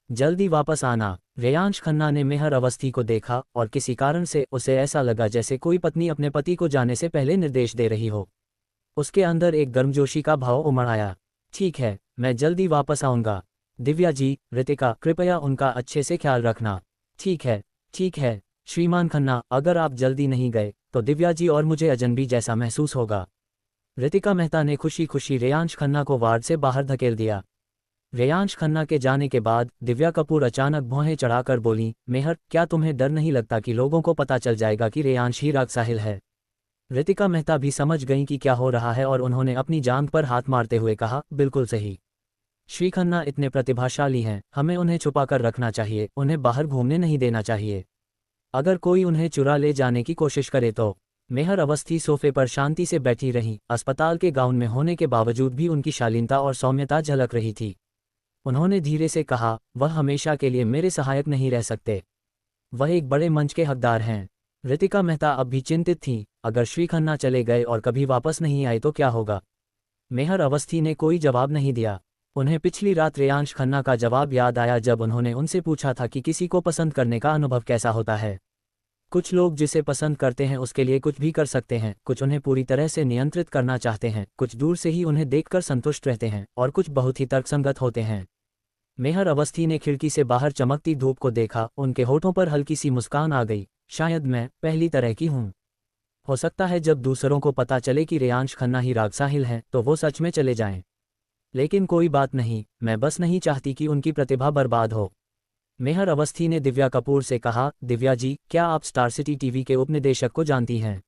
जल्दी वापस आना। रेयांश खन्ना ने मेहर अवस्थी को देखा और किसी कारण से उसे ऐसा लगा जैसे कोई पत्नी अपने पति को जाने से पहले निर्देश दे रही हो। उसके अंदर एक गर्मजोशी का भाव उमड़ आया। ठीक है, मैं जल्दी वापस आऊंगा। दिव्या जी, रितिका, कृपया उनका अच्छे से ख्याल रखना। ठीक है, ठीक है श्रीमान खन्ना, अगर आप जल्दी नहीं गए तो दिव्या जी और मुझे अजनबी जैसा महसूस होगा। रितिका मेहता ने खुशी खुशी रेयांश खन्ना को वार्ड से बाहर धकेल दिया। रेयांश खन्ना के जाने के बाद दिव्या कपूर अचानक भौहें चढ़ाकर बोली, मेहर, क्या तुम्हें डर नहीं लगता कि लोगों को पता चल जाएगा कि रेयांश ही राग साहिल है? रितिका मेहता भी समझ गईं कि क्या हो रहा है और उन्होंने अपनी जांघ पर हाथ मारते हुए कहा, बिल्कुल सही। श्री खन्ना इतने प्रतिभाशाली हैं, हमें उन्हें छुपाकर रखना चाहिए, उन्हें बाहर घूमने नहीं देना चाहिए। अगर कोई उन्हें चुरा ले जाने की कोशिश करे तो। मेहर अवस्थी सोफे पर शांति से बैठी रहीं। अस्पताल के गाउन में होने के बावजूद भी उनकी शालीनता और सौम्यता झलक रही थी। उन्होंने धीरे से कहा, वह हमेशा के लिए मेरे सहायक नहीं रह सकते, वह एक बड़े मंच के हकदार हैं। रितिका मेहता अब भी चिंतित थीं, अगर श्री खन्ना चले गए और कभी वापस नहीं आए तो क्या होगा? मेहर अवस्थी ने कोई जवाब नहीं दिया। उन्हें पिछली रात रेयांश खन्ना का जवाब याद आया जब उन्होंने उनसे पूछा था कि किसी को पसंद करने का अनुभव कैसा होता है। कुछ लोग जिसे पसंद करते हैं उसके लिए कुछ भी कर सकते हैं, कुछ उन्हें पूरी तरह से नियंत्रित करना चाहते हैं, कुछ दूर से ही उन्हें देखकर संतुष्ट रहते हैं और कुछ बहुत ही तर्कसंगत होते हैं। मेहर अवस्थी ने खिड़की से बाहर चमकती धूप को देखा। उनके होठों पर हल्की सी मुस्कान आ गई। शायद मैं पहली तरह की हूँ। हो सकता है जब दूसरों को पता चले कि रेयांश खन्ना ही राग साहिल हैं तो वो सच में चले जाएं। लेकिन कोई बात नहीं, मैं बस नहीं चाहती कि उनकी प्रतिभा बर्बाद हो। मेहर अवस्थी ने दिव्या कपूर से कहा, दिव्या जी, क्या आप स्टार सिटी टीवी के उपनिदेशक को जानती हैं?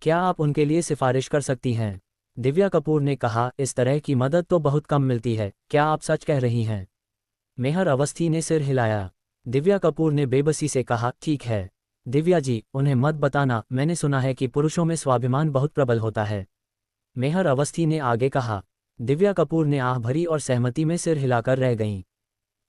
क्या आप उनके लिए सिफारिश कर सकती हैं? दिव्या कपूर ने कहा, इस तरह की मदद तो बहुत कम मिलती है, क्या आप सच कह रही हैं? मेहर अवस्थी ने सिर हिलाया। दिव्या कपूर ने बेबसी से कहा, ठीक है दिव्या जी, उन्हें मत बताना, मैंने सुना है कि पुरुषों में स्वाभिमान बहुत प्रबल होता है। मेहर अवस्थी ने आगे कहा। दिव्या कपूर ने आह भरी और सहमति में सिर हिलाकर रह गईं।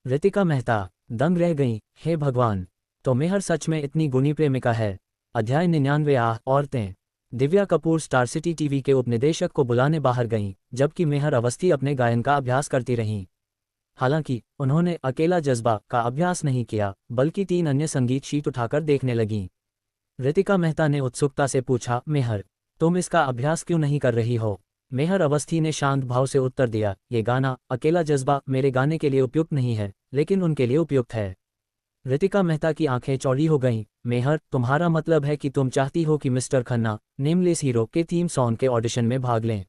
रितिका मेहता दंग रह गईं, हे भगवान, तो मेहर सच में इतनी गुणी प्रेमिका है। अध्याय 99 आह औरतें। Divya Kapoor star city TV के उपनिदेशक को बुलाने बाहर गईं, जबकि मेहर अवस्थी अपने गायन का अभ्यास करती रहीं। हालांकि उन्होंने अकेला जज्बा का अभ्यास नहीं किया, बल्कि 3 अन्य संगीत शीट उठाकर देखने लगीं। रितिका मेहता ने उत्सुकता से पूछा, मेहर, तुम इसका अभ्यास क्यों नहीं कर रही हो? मेहर अवस्थी ने शांत भाव से उत्तर दिया, ये गाना अकेला जज्बा मेरे गाने के लिए उपयुक्त नहीं है, लेकिन उनके लिए उपयुक्त है। रितिका मेहता की आंखें चौड़ी हो गईं। मेहर, तुम्हारा मतलब है कि तुम चाहती हो कि मिस्टर खन्ना नेमलेस हीरो के थीम सॉन्ग के ऑडिशन में भाग लें?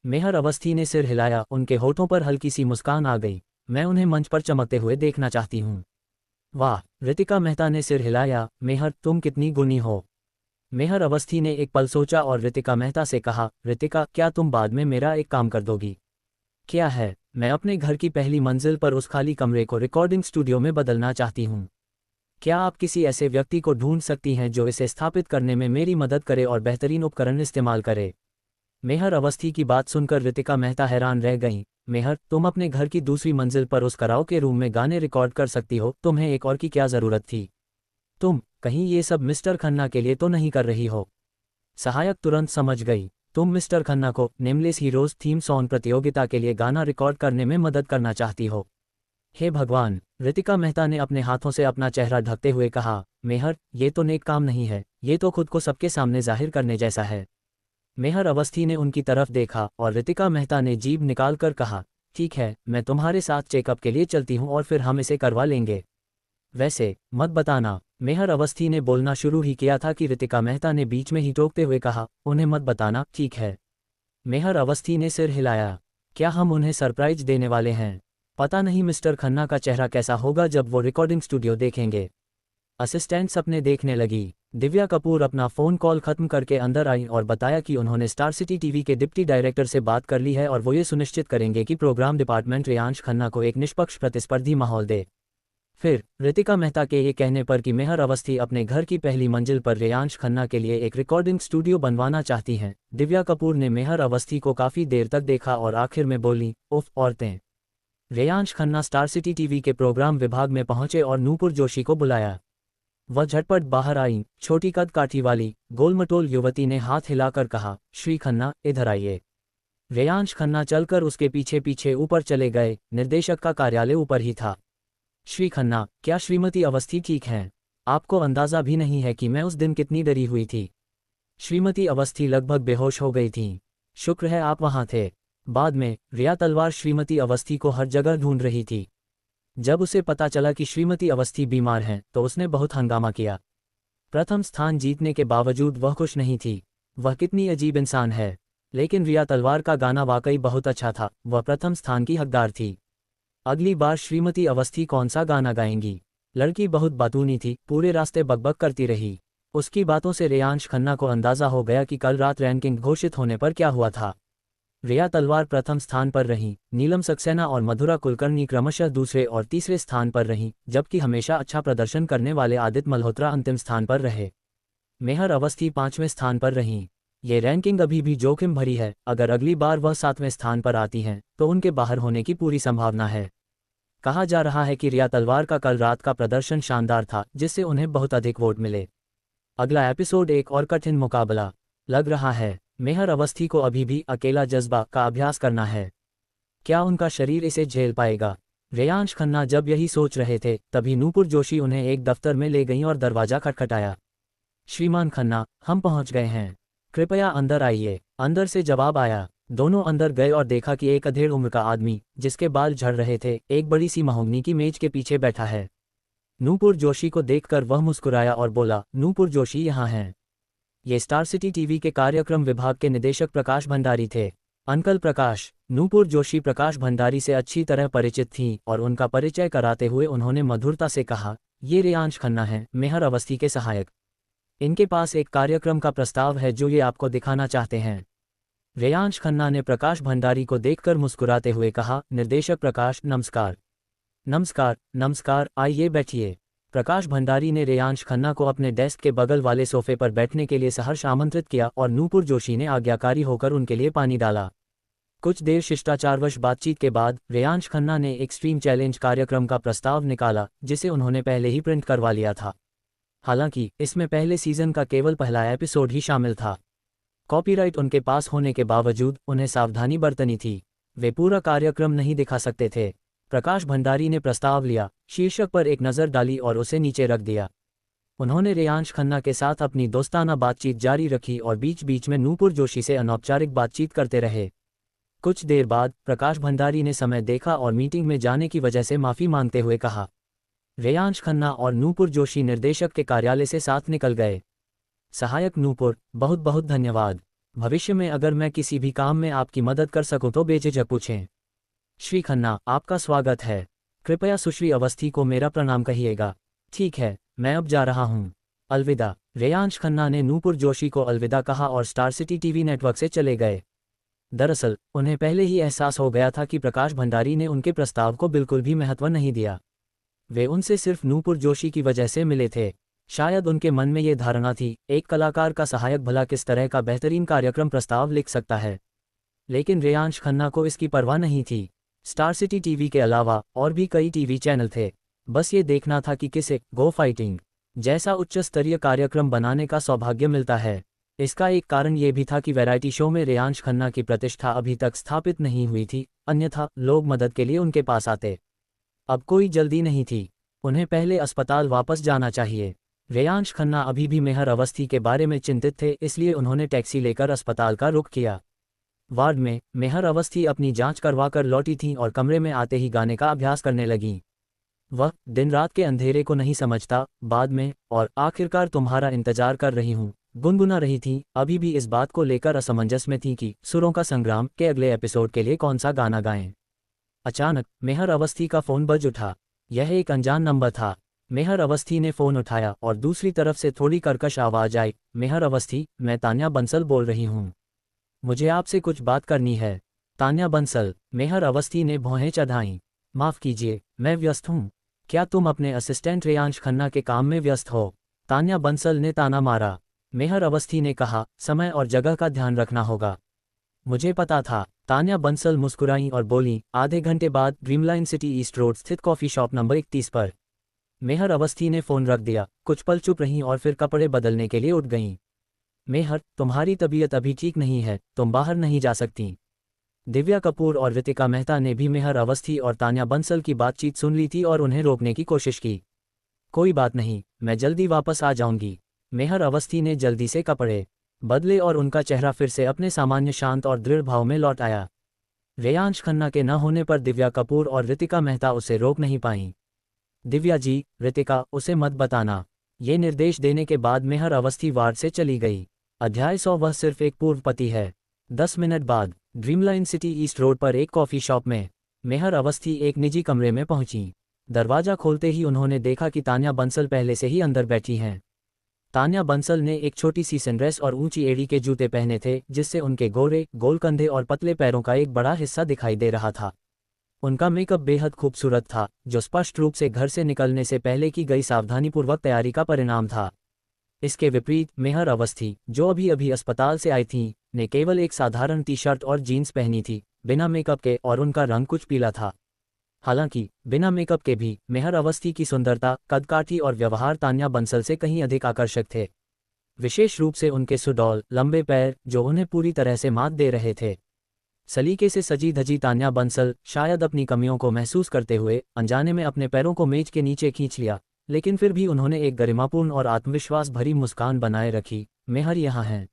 मेहर अवस्थी ने सिर हिलाया। उनके होठों पर हल्की सी मुस्कान आ गई। मैं उन्हें मंच पर चमकते हुए देखना चाहती हूँ। वाह! रितिका मेहता ने सिर हिलाया। मेहर, तुम कितनी गुणी हो। मेहर अवस्थी ने एक पल सोचा और रितिका मेहता से कहा, रितिका, क्या तुम बाद में मेरा एक काम कर दोगी? क्या है? मैं अपने घर की पहली मंजिल पर उस खाली कमरे को रिकॉर्डिंग स्टूडियो में बदलना चाहती हूँ। क्या आप किसी ऐसे व्यक्ति को ढूंढ सकती हैं जो इसे स्थापित करने में मेरी मदद करे और बेहतरीन उपकरण इस्तेमाल करे? मेहर अवस्थी की बात सुनकर रितिका मेहता हैरान रह गईं। मेहर, तुम अपने घर की दूसरी मंजिल पर उस कराओके रूम में गाने रिकॉर्ड कर सकती हो, तुम्हें एक और की क्या ज़रूरत थी? तुम कहीं ये सब मिस्टर खन्ना के लिए तो नहीं कर रही हो? सहायक तुरंत समझ गई, तुम मिस्टर खन्ना को नेमलेस हीरोज थीम सॉन्ग प्रतियोगिता के लिए गाना रिकॉर्ड करने में मदद करना चाहती हो। हे भगवान! रितिका मेहता ने अपने हाथों से अपना चेहरा ढकते हुए कहा, मेहर, ये तो नेक काम नहीं है, ये तो खुद को सबके सामने जाहिर करने जैसा है। मेहर अवस्थी ने उनकी तरफ देखा और रितिका मेहता ने जीभ निकालकर कहा, ठीक है, मैं तुम्हारे साथ चेकअप के लिए चलती हूँ और फिर हम इसे करवा लेंगे। वैसे मत बताना। मेहर अवस्थी ने बोलना शुरू ही किया था कि रितिका मेहता ने बीच में ही टोकते हुए कहा, उन्हें मत बताना, ठीक है? मेहर अवस्थी ने सिर हिलाया। क्या हम उन्हें सरप्राइज देने वाले हैं? पता नहीं मिस्टर खन्ना का चेहरा कैसा होगा जब वो रिकॉर्डिंग स्टूडियो देखेंगे। असिस्टेंट्स अपने देखने लगी। दिव्या कपूर अपना फ़ोन कॉल खत्म करके अंदर आई और बताया कि उन्होंने स्टार सिटी टीवी के डिप्टी डायरेक्टर से बात कर ली है और वो ये सुनिश्चित करेंगे कि प्रोग्राम डिपार्टमेंट रेयांश खन्ना को एक निष्पक्ष प्रतिस्पर्धी माहौल दे। फिर रितिका मेहता के ये कहने पर कि मेहर अवस्थी अपने घर की पहली मंजिल पर रेयांश खन्ना के लिए एक रिकॉर्डिंग स्टूडियो बनवाना चाहती हैं, दिव्या कपूर ने मेहर अवस्थी को काफ़ी देर तक देखा और आखिर में बोली, उफ औरतें। Reyansh Khanna star city TV के प्रोग्राम विभाग में पहुंचे और नूपुर जोशी को बुलाया। वह झटपट बाहर आई। छोटी कद काठी वाली गोलमटोल युवती ने हाथ हिलाकर कहा, श्री खन्ना, इधर आइए। रेयांश खन्ना चलकर उसके पीछे पीछे ऊपर चले गए। निर्देशक का कार्यालय ऊपर ही था। श्री खन्ना, क्या श्रीमती अवस्थी ठीक हैं? आपको अंदाज़ा भी नहीं है कि मैं उस दिन कितनी डरी हुई थी। श्रीमती अवस्थी लगभग बेहोश हो गई थीं। शुक्र है आप वहाँ थे। बाद में रिया तलवार श्रीमती अवस्थी को हर जगह ढूंढ रही थी। जब उसे पता चला कि श्रीमती अवस्थी बीमार हैं तो उसने बहुत हंगामा किया। प्रथम स्थान जीतने के बावजूद वह खुश नहीं थी। वह कितनी अजीब इंसान है। लेकिन रिया तलवार का गाना वाकई बहुत अच्छा था, वह प्रथम स्थान की हकदार थी। अगली बार श्रीमती अवस्थी कौन सा गाना गाएंगी? लड़की बहुत बातूनी थी, पूरे रास्ते बकबक करती रही। उसकी बातों से रेयांश खन्ना को अंदाज़ा हो गया कि कल रात रैंकिंग घोषित होने पर क्या हुआ था। रिया तलवार प्रथम स्थान पर रहीं, नीलम सक्सेना और मधुरा कुलकर्णी क्रमशः दूसरे और तीसरे स्थान पर रहीं, जबकि हमेशा अच्छा प्रदर्शन करने वाले आदित्य मल्होत्रा अंतिम स्थान पर रहे। मेहर अवस्थी 5वें स्थान पर रहीं। ये रैंकिंग अभी भी जोखिम भरी है। अगर अगली बार वह 7वें स्थान पर आती हैं तो उनके बाहर होने की पूरी संभावना है। कहा जा रहा है कि रिया तलवार का कल रात का प्रदर्शन शानदार था, जिससे उन्हें बहुत अधिक वोट मिले। अगला एपिसोड एक और कठिन मुकाबला लग रहा है। मेहर अवस्थी को अभी भी अकेला जज्बा का अभ्यास करना है। क्या उनका शरीर इसे झेल पाएगा? रेयांश खन्ना जब यही सोच रहे थे तभी नूपुर जोशी उन्हें एक दफ्तर में ले गईं और दरवाजा खटखटाया। श्रीमान खन्ना, हम पहुंच गए हैं, कृपया अंदर आइए। अंदर से जवाब आया। दोनों अंदर गए और देखा कि एक अधेड़ उम्र का आदमी, जिसके बाल झड़ रहे थे, एक बड़ी सी महोगनी की मेज के पीछे बैठा है। नूपुर जोशी को देखकर वह मुस्कुराया और बोला, नूपुर जोशी यहाँ हैं। ये स्टार सिटी टीवी के कार्यक्रम विभाग के निदेशक प्रकाश भंडारी थे। अंकल प्रकाश। नूपुर जोशी प्रकाश भंडारी से अच्छी तरह परिचित थीं और उनका परिचय कराते हुए उन्होंने मधुरता से कहा, ये रेयांश खन्ना हैं, मेहर अवस्थी के सहायक। इनके पास एक कार्यक्रम का प्रस्ताव है जो ये आपको दिखाना चाहते हैं। रेयांश खन्ना ने प्रकाश भंडारी को देखकर मुस्कुराते हुए कहा, निर्देशक प्रकाश, नमस्कार। नमस्कार नमस्कार, आइए बैठिए। प्रकाश भंडारी ने रेयांश खन्ना को अपने डेस्क के बगल वाले सोफे पर बैठने के लिए सहर्ष आमंत्रित किया और नूपुर जोशी ने आज्ञाकारी होकर उनके लिए पानी डाला। कुछ देर शिष्टाचारवश बातचीत के बाद रेयांश खन्ना ने एक्सट्रीम चैलेंज कार्यक्रम का प्रस्ताव निकाला, जिसे उन्होंने पहले ही प्रिंट करवा लिया था। हालांकि इसमें पहले सीजन का केवल पहला एपिसोड ही शामिल था। कॉपीराइट उनके पास होने के बावजूद उन्हें सावधानी बरतनी थी। वे पूरा कार्यक्रम नहीं दिखा सकते थे। प्रकाश भंडारी ने प्रस्ताव लिया, शीर्षक पर एक नज़र डाली और उसे नीचे रख दिया। उन्होंने रेयांश खन्ना के साथ अपनी दोस्ताना बातचीत जारी रखी और बीच बीच में नूपुर जोशी से अनौपचारिक बातचीत करते रहे। कुछ देर बाद प्रकाश भंडारी ने समय देखा और मीटिंग में जाने की वजह से माफ़ी मांगते हुए कहा। रेयांश खन्ना और नूपुर जोशी निर्देशक के कार्यालय से साथ निकल गए। सहायक नूपुर, बहुत बहुत धन्यवाद। भविष्य में अगर मैं किसी भी काम में आपकी मदद कर सकूं तो बेझिझक पूछें। श्री खन्ना, आपका स्वागत है। कृपया सुश्री अवस्थी को मेरा प्रणाम कहिएगा। ठीक है, मैं अब जा रहा हूं। अलविदा। रेयांश खन्ना ने नूपुर जोशी को अलविदा कहा और स्टार सिटी टीवी नेटवर्क से चले गए। दरअसल उन्हें पहले ही एहसास हो गया था कि प्रकाश भंडारी ने उनके प्रस्ताव को बिल्कुल भी महत्व नहीं दिया। वे उनसे सिर्फ नूपुर जोशी की वजह से मिले थे। शायद उनके मन में ये धारणा थी, एक कलाकार का सहायक भला किस तरह का बेहतरीन कार्यक्रम प्रस्ताव लिख सकता है। लेकिन रेयांश खन्ना को इसकी परवाह नहीं थी। स्टार सिटी टीवी के अलावा और भी कई टीवी चैनल थे, बस ये देखना था कि किसे गो फाइटिंग जैसा उच्च स्तरीय कार्यक्रम बनाने का सौभाग्य मिलता है। इसका एक कारण ये भी था कि वैरायटी शो में रेयांश खन्ना की प्रतिष्ठा अभी तक स्थापित नहीं हुई थी, अन्यथा लोग मदद के लिए उनके पास आते। अब कोई जल्दी नहीं थी, उन्हें पहले अस्पताल वापस जाना चाहिए। रेयांश खन्ना अभी भी मेहर अवस्थी के बारे में चिंतित थे, इसलिए उन्होंने टैक्सी लेकर अस्पताल का रुख किया। वार्ड में मेहर अवस्थी अपनी जांच करवाकर लौटी थीं और कमरे में आते ही गाने का अभ्यास करने लगीं। वह दिन रात के अंधेरे को नहीं समझता, बाद में और आखिरकार तुम्हारा इंतजार कर रही हूँ गुनगुना रही थी। अभी भी इस बात को लेकर असमंजस में थी कि सुरों का संग्राम के अगले एपिसोड के लिए कौन सा गाना गाएं। अचानक मेहर अवस्थी का फोन बज उठा। यह एक अनजान नंबर था। मेहर अवस्थी ने फोन उठाया और दूसरी तरफ से थोड़ी कर्कश आवाज आई, मेहर अवस्थी, मैं तान्या बंसल बोल रही हूँ, मुझे आपसे कुछ बात करनी है। तान्या बंसल, मेहर अवस्थी ने भौहें चढ़ाईं। माफ़ कीजिए, मैं व्यस्त हूँ। क्या तुम अपने असिस्टेंट रेयांश खन्ना के काम में व्यस्त हो? तान्या बंसल ने ताना मारा। मेहर अवस्थी ने कहा, समय और जगह का ध्यान रखना होगा। मुझे पता था। तान्या बंसल मुस्कुराईं और बोली, आधे घंटे बाद ड्रीमलाइन सिटी ईस्ट रोड स्थित कॉफ़ी शॉप नंबर 31 पर। मेहर अवस्थी ने फ़ोन रख दिया, कुछ पल चुप रहीं और फिर कपड़े बदलने के लिए उठ गईं। मेहर, तुम्हारी तबीयत अभी ठीक नहीं है, तुम बाहर नहीं जा सकती। दिव्या कपूर और ऋतिका मेहता ने भी मेहर अवस्थी और तान्या बंसल की बातचीत सुन ली थी और उन्हें रोकने की कोशिश की। कोई बात नहीं, मैं जल्दी वापस आ जाऊंगी। मेहर अवस्थी ने जल्दी से कपड़े बदले और उनका चेहरा फिर से अपने सामान्य शांत और दृढ़ भाव में लौट आया। रेयांश खन्ना के न होने पर दिव्या कपूर और ऋतिका मेहता उसे रोक नहीं पाईं। दिव्या जी, ऋतिका, उसे मत बताना। ये निर्देश देने के बाद मेहर अवस्थी वार्ड से चली गई। अध्याय 100। वह सिर्फ एक पूर्व पति है। 10 मिनट बाद ड्रीमलाइन सिटी ईस्ट रोड पर एक कॉफ़ी शॉप में मेहर अवस्थी एक निजी कमरे में पहुंची। दरवाज़ा खोलते ही उन्होंने देखा कि तान्या बंसल पहले से ही अंदर बैठी हैं। तान्या बंसल ने एक छोटी सी सनड्रेस और ऊंची एड़ी के जूते पहने थे, जिससे उनके गोरे गोल कंधे और पतले पैरों का एक बड़ा हिस्सा दिखाई दे रहा था। उनका मेकअप बेहद खूबसूरत था, जो स्पष्ट रूप से घर से निकलने से पहले की गई सावधानीपूर्वक तैयारी का परिणाम था। इसके विपरीत मेहर अवस्थी, जो अभी अभी अस्पताल से आई थीं, ने केवल एक साधारण टी शर्ट और जीन्स पहनी थी, बिना मेकअप के, और उनका रंग कुछ पीला था। हालांकि बिना मेकअप के भी मेहर अवस्थी की सुंदरता, कदकाठी और व्यवहार तान्या बंसल से कहीं अधिक आकर्षक थे। विशेष रूप से उनके सुडौल लंबे पैर, जो उन्हें पूरी तरह से मात दे रहे थे। सलीके से सजी धजी तान्या बंसल, शायद अपनी कमियों को महसूस करते हुए, अनजाने में अपने पैरों को मेज के नीचे खींच लिया, लेकिन फिर भी उन्होंने एक गरिमापूर्ण और आत्मविश्वास भरी मुस्कान बनाए रखी। मेहर यहाँ हैं,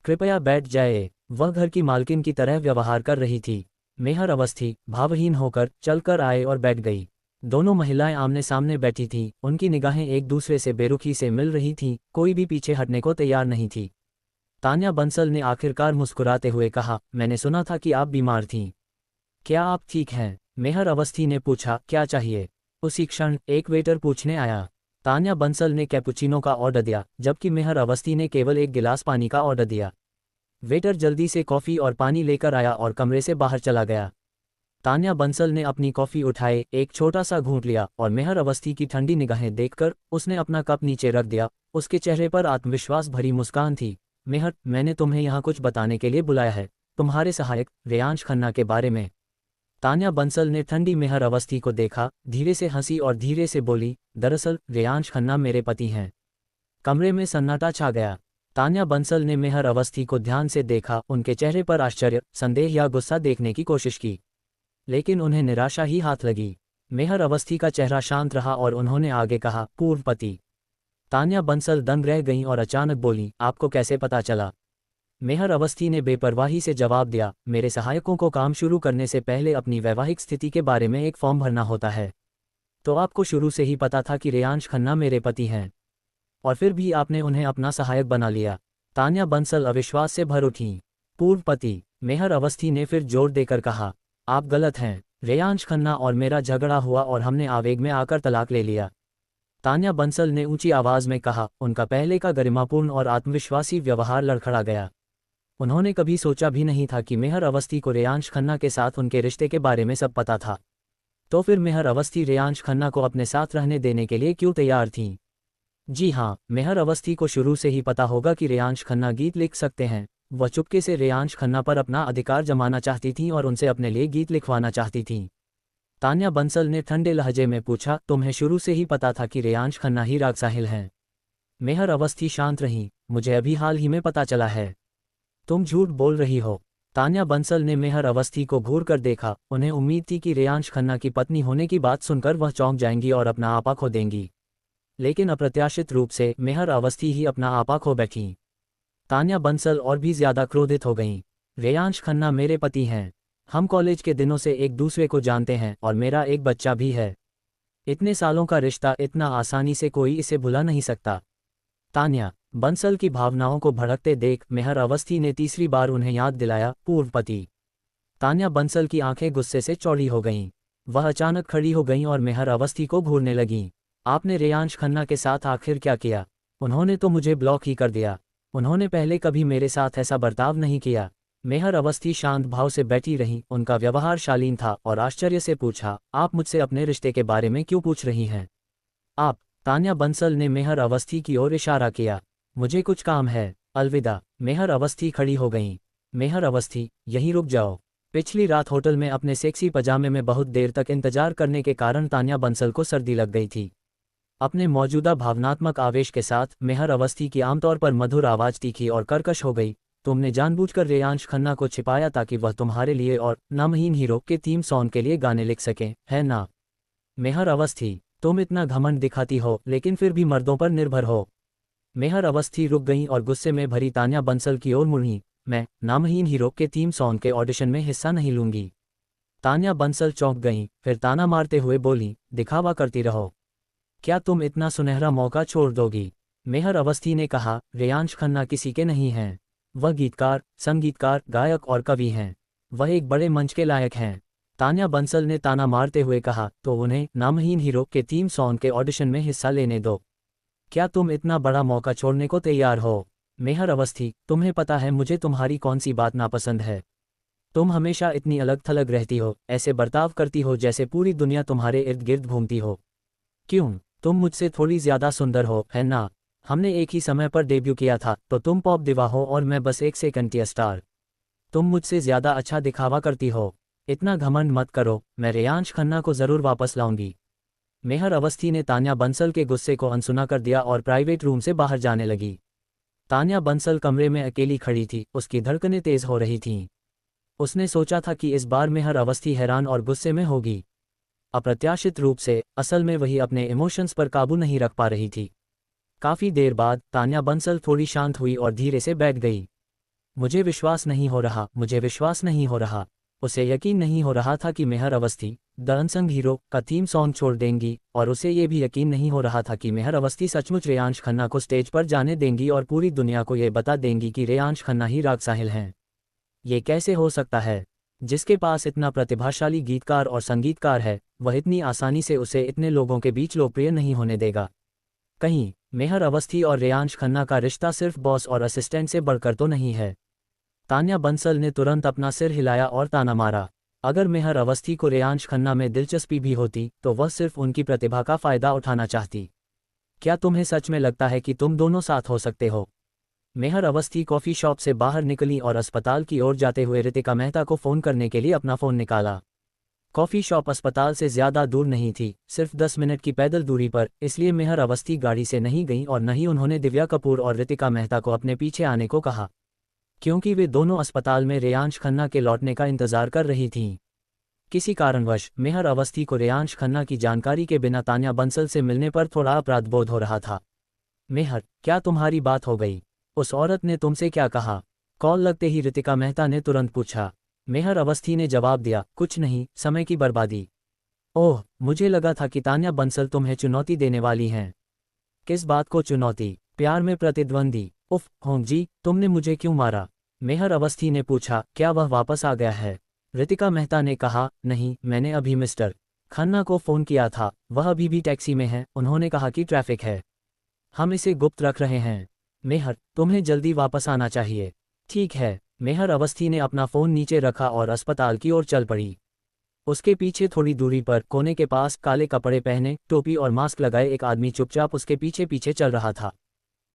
कृपया बैठ जाए। वह घर की मालकिन की तरह व्यवहार कर रही थी। मेहर अवस्थी भावहीन होकर चलकर आए और बैठ गई। दोनों महिलाएं आमने सामने बैठी थीं, उनकी निगाहें एक दूसरे से बेरुखी से मिल रही थीं, कोई भी पीछे हटने को तैयार नहीं थी। तान्या बंसल ने आखिरकार मुस्कुराते हुए कहा, मैंने सुना था कि आप बीमार थीं। क्या आप ठीक हैं? मेहर अवस्थी ने पूछा, क्या चाहिए? उसी क्षण एक वेटर पूछने आया। तान्या बंसल ने कैपुचिनो का ऑर्डर दिया, जबकि मेहर अवस्थी ने केवल एक गिलास पानी का ऑर्डर दिया। वेटर जल्दी से कॉफ़ी और पानी लेकर आया और कमरे से बाहर चला गया। तान्या बंसल ने अपनी कॉफ़ी उठाए, एक छोटा सा घूंट लिया और मेहर अवस्थी की ठंडी निगाहें देखकर उसने अपना कप नीचे रख दिया। उसके चेहरे पर आत्मविश्वास भरी मुस्कान थी। मेहर, मैंने तुम्हें यहाँ कुछ बताने के लिए बुलाया है, तुम्हारे सहायक रेयांश खन्ना के बारे में। तान्या बंसल ने ठंडी मेहर अवस्थी को देखा, धीरे से हंसी और धीरे से बोली, दरअसल रेयांश खन्ना मेरे पति हैं। कमरे में सन्नाटा छा गया। तान्या बंसल ने मेहर अवस्थी को ध्यान से देखा, उनके चेहरे पर आश्चर्य, संदेह या गुस्सा देखने की कोशिश की, लेकिन उन्हें निराशा ही हाथ लगी। मेहर अवस्थी का चेहरा शांत रहा और उन्होंने आगे कहा, पूर्व पति। तान्या बंसल दंग रह गईं और अचानक बोली, आपको कैसे पता चला? मेहर अवस्थी ने बेपरवाही से जवाब दिया, मेरे सहायकों को काम शुरू करने से पहले अपनी वैवाहिक स्थिति के बारे में एक फॉर्म भरना होता है। तो आपको शुरू से ही पता था कि रेयांश खन्ना मेरे पति हैं, और फिर भी आपने उन्हें अपना सहायक बना लिया। तान्या बंसल अविश्वास से भर उठीं। पूर्व पति? मेहर अवस्थी ने फिर जोर देकर कहा, आप गलत हैं। रेयांश खन्ना और मेरा झगड़ा हुआ और हमने आवेग में आकर तलाक ले लिया। तान्या बंसल ने ऊंची आवाज में कहा, उनका पहले का गरिमापूर्ण और आत्मविश्वासी व्यवहार लड़खड़ा गया। उन्होंने कभी सोचा भी नहीं था कि मेहर अवस्थी को रेयांश खन्ना के साथ उनके रिश्ते के बारे में सब पता था। तो फिर मेहर अवस्थी रेयांश खन्ना को अपने साथ रहने देने के लिए क्यों तैयार थीं? जी हाँ, मेहर अवस्थी को शुरू से ही पता होगा कि रेयांश खन्ना गीत लिख सकते हैं। वह चुपके से रेयांश खन्ना पर अपना अधिकार जमाना चाहती थीं और उनसे अपने लिए गीत लिखवाना चाहती थीं। तान्या बंसल ने ठंडे लहजे में पूछा, तुम्हें शुरू से ही पता था कि रेयांश खन्ना ही राग साहिल हैं? मेहर अवस्थी शांत रहीं। मुझे अभी हाल ही में पता चला है। तुम झूठ बोल रही हो। तान्या बंसल ने मेहर अवस्थी को घूर कर देखा। उन्हें उम्मीद थी कि रेयांश खन्ना की पत्नी होने की बात सुनकर वह चौंक जाएंगी और अपना आपा खो देंगी, लेकिन अप्रत्याशित रूप से मेहर अवस्थी ही अपना आपा खो बैठीं। तान्या बंसल और भी ज्यादा क्रोधित हो गईं। रेयांश खन्ना मेरे पति हैं। हम कॉलेज के दिनों से एक दूसरे को जानते हैं और मेरा एक बच्चा भी है। इतने सालों का रिश्ता इतना आसानी से कोई इसे भुला नहीं सकता। तान्या बंसल की भावनाओं को भड़कते देख मेहर अवस्थी ने तीसरी बार उन्हें याद दिलाया, पूर्व पति। तान्या बंसल की आंखें गुस्से से चौड़ी हो गईं। वह अचानक खड़ी हो गईं और मेहर अवस्थी को घूरने लगीं। आपने रेयांश खन्ना के साथ आखिर क्या किया? उन्होंने तो मुझे ब्लॉक ही कर दिया। उन्होंने पहले कभी मेरे साथ ऐसा बर्ताव नहीं किया। मेहर अवस्थी शांत भाव से बैठी रहीं। उनका व्यवहार शालीन था और आश्चर्य से पूछा, आप मुझसे अपने रिश्ते के बारे में क्यों पूछ रही हैं? आप? तान्या बंसल ने मेहर अवस्थी की ओर इशारा किया। मुझे कुछ काम है, अलविदा। मेहर अवस्थी खड़ी हो गईं। मेहर अवस्थी, यहीं रुक जाओ। पिछली रात होटल में अपने सेक्सी पजामे में बहुत देर तक इंतजार करने के कारण तान्या बंसल को सर्दी लग गई थी। अपने मौजूदा भावनात्मक आवेश के साथ मेहर अवस्थी की आमतौर पर मधुर आवाज तीखी और कर्कश हो गई। तुमने जानबूझकर रेयांश खन्ना को छिपाया ताकि वह तुम्हारे लिए और नामहीन हीरो के थीम सॉन्ग के लिए गाने लिख सकें, है ना? मेहर अवस्थी, तुम इतना घमंड दिखाती हो लेकिन फिर भी मर्दों पर निर्भर हो। मेहर अवस्थी रुक गईं और गुस्से में भरी तान्या बंसल की ओर मुड़ी। मैं नामहीन हीरो के थीम सॉन्ग के ऑडिशन में हिस्सा नहीं लूंगी। तान्या बंसल चौंक गईं, फिर ताना मारते हुए बोली, दिखावा करती रहो। क्या तुम इतना सुनहरा मौका छोड़ दोगी? मेहर अवस्थी ने कहा, रेयांश खन्ना किसी के नहीं हैं। वह गीतकार, संगीतकार, गायक और कवि हैं। वह एक बड़े मंच के लायक हैं। तान्या बंसल ने ताना मारते हुए कहा, तो उन्हें नामहीन हीरो के थीम सॉन्ग के ऑडिशन में हिस्सा लेने दो। क्या तुम इतना बड़ा मौका छोड़ने को तैयार हो? मेहर अवस्थी, तुम्हें पता है मुझे तुम्हारी कौन सी बात नापसंद है? तुम हमेशा इतनी अलग थलग रहती हो, ऐसे बर्ताव करती हो जैसे पूरी दुनिया तुम्हारे इर्द गिर्द घूमती हो। क्यों? तुम मुझसे थोड़ी ज्यादा सुंदर हो, है ना? हमने एक ही समय पर डेब्यू किया था, तो तुम पॉप दिवा हो और मैं बस एक सेकंड स्टार। तुम मुझसे ज्यादा अच्छा दिखावा करती हो। इतना घमंड मत करो, मैं रेयांश खन्ना को जरूर वापस लाऊंगी। मेहर अवस्थी ने तान्या बंसल के गुस्से को अनसुना कर दिया और प्राइवेट रूम से बाहर जाने लगी। तान्या बंसल कमरे में अकेली खड़ी थी, उसकी धड़कनें तेज हो रही थीं। उसने सोचा था कि इस बार मेहर अवस्थी हैरान और गुस्से में होगी। अप्रत्याशित रूप से, असल में वही अपने इमोशंस पर काबू नहीं रख पा रही थी। काफी देर बाद तान्या बंसल थोड़ी शांत हुई और धीरे से बैठ गई। मुझे विश्वास नहीं हो रहा, मुझे विश्वास नहीं हो रहा। उसे यकीन नहीं हो रहा था कि मेहर अवस्थी द अनसंग हीरो का थीम सॉन्ग छोड़ देंगी, और उसे ये भी यकीन नहीं हो रहा था कि मेहर अवस्थी सचमुच रेयांश खन्ना को स्टेज पर जाने देंगी और पूरी दुनिया को ये बता देंगी कि रेयांश खन्ना ही राग साहिल हैं। ये कैसे हो सकता है? जिसके पास इतना प्रतिभाशाली गीतकार और संगीतकार है, वह इतनी आसानी से उसे इतने लोगों के बीच लोकप्रिय नहीं होने देगा। कहीं मेहर अवस्थी और रेयांश खन्ना का रिश्ता सिर्फ बॉस और असिस्टेंट से बढ़कर तो नहीं है? तान्या बंसल ने तुरंत अपना सिर हिलाया और ताना मारा। अगर मेहर अवस्थी को रेयांश खन्ना में दिलचस्पी भी होती तो वह सिर्फ उनकी प्रतिभा का फायदा उठाना चाहती। क्या तुम्हें सच में लगता है कि तुम दोनों साथ हो सकते हो? मेहर अवस्थी कॉफ़ी शॉप से बाहर निकली और अस्पताल की ओर जाते हुए रितिका मेहता को फ़ोन करने के लिए अपना फ़ोन निकाला। कॉफ़ी शॉप अस्पताल से ज़्यादा दूर नहीं थी, सिर्फ 10 मिनट की पैदल दूरी पर, इसलिए मेहर अवस्थी गाड़ी से नहीं गईं और न ही उन्होंने दिव्या कपूर और रितिका मेहता को अपने पीछे आने को कहा, क्योंकि वे दोनों अस्पताल में रेयांश खन्ना के लौटने का इंतजार कर रही थीं। किसी कारणवश मेहर अवस्थी को रेयांश खन्ना की जानकारी के बिना तान्या बंसल से मिलने पर थोड़ा अपराध बोध हो रहा था। मेहर, क्या तुम्हारी बात हो गई? उस औरत ने तुमसे क्या कहा? कॉल लगते ही रितिका मेहता ने तुरंत पूछा। मेहर अवस्थी ने जवाब दिया, कुछ नहीं, समय की बर्बादी। ओह, मुझे लगा था कि तान्या बंसल तुम्हें चुनौती देने वाली हैं। किस बात को चुनौती? प्यार में प्रतिद्वंदी? उफ, होंग जी, तुमने मुझे क्यों मारा? मेहर अवस्थी ने पूछा। क्या वह वापस आ गया है? रितिका मेहता ने कहा, नहीं, मैंने अभी मिस्टर खन्ना को फ़ोन किया था, वह अभी भी टैक्सी में है, उन्होंने कहा कि ट्रैफिक है। हम इसे गुप्त रख रहे हैं। मेहर, तुम्हें जल्दी वापस आना चाहिए। ठीक है। मेहर अवस्थी ने अपना फ़ोन नीचे रखा और अस्पताल की ओर चल पड़ी। उसके पीछे थोड़ी दूरी पर कोने के पास काले कपड़े पहने, टोपी और मास्क लगाए एक आदमी चुपचाप उसके पीछे पीछे चल रहा था।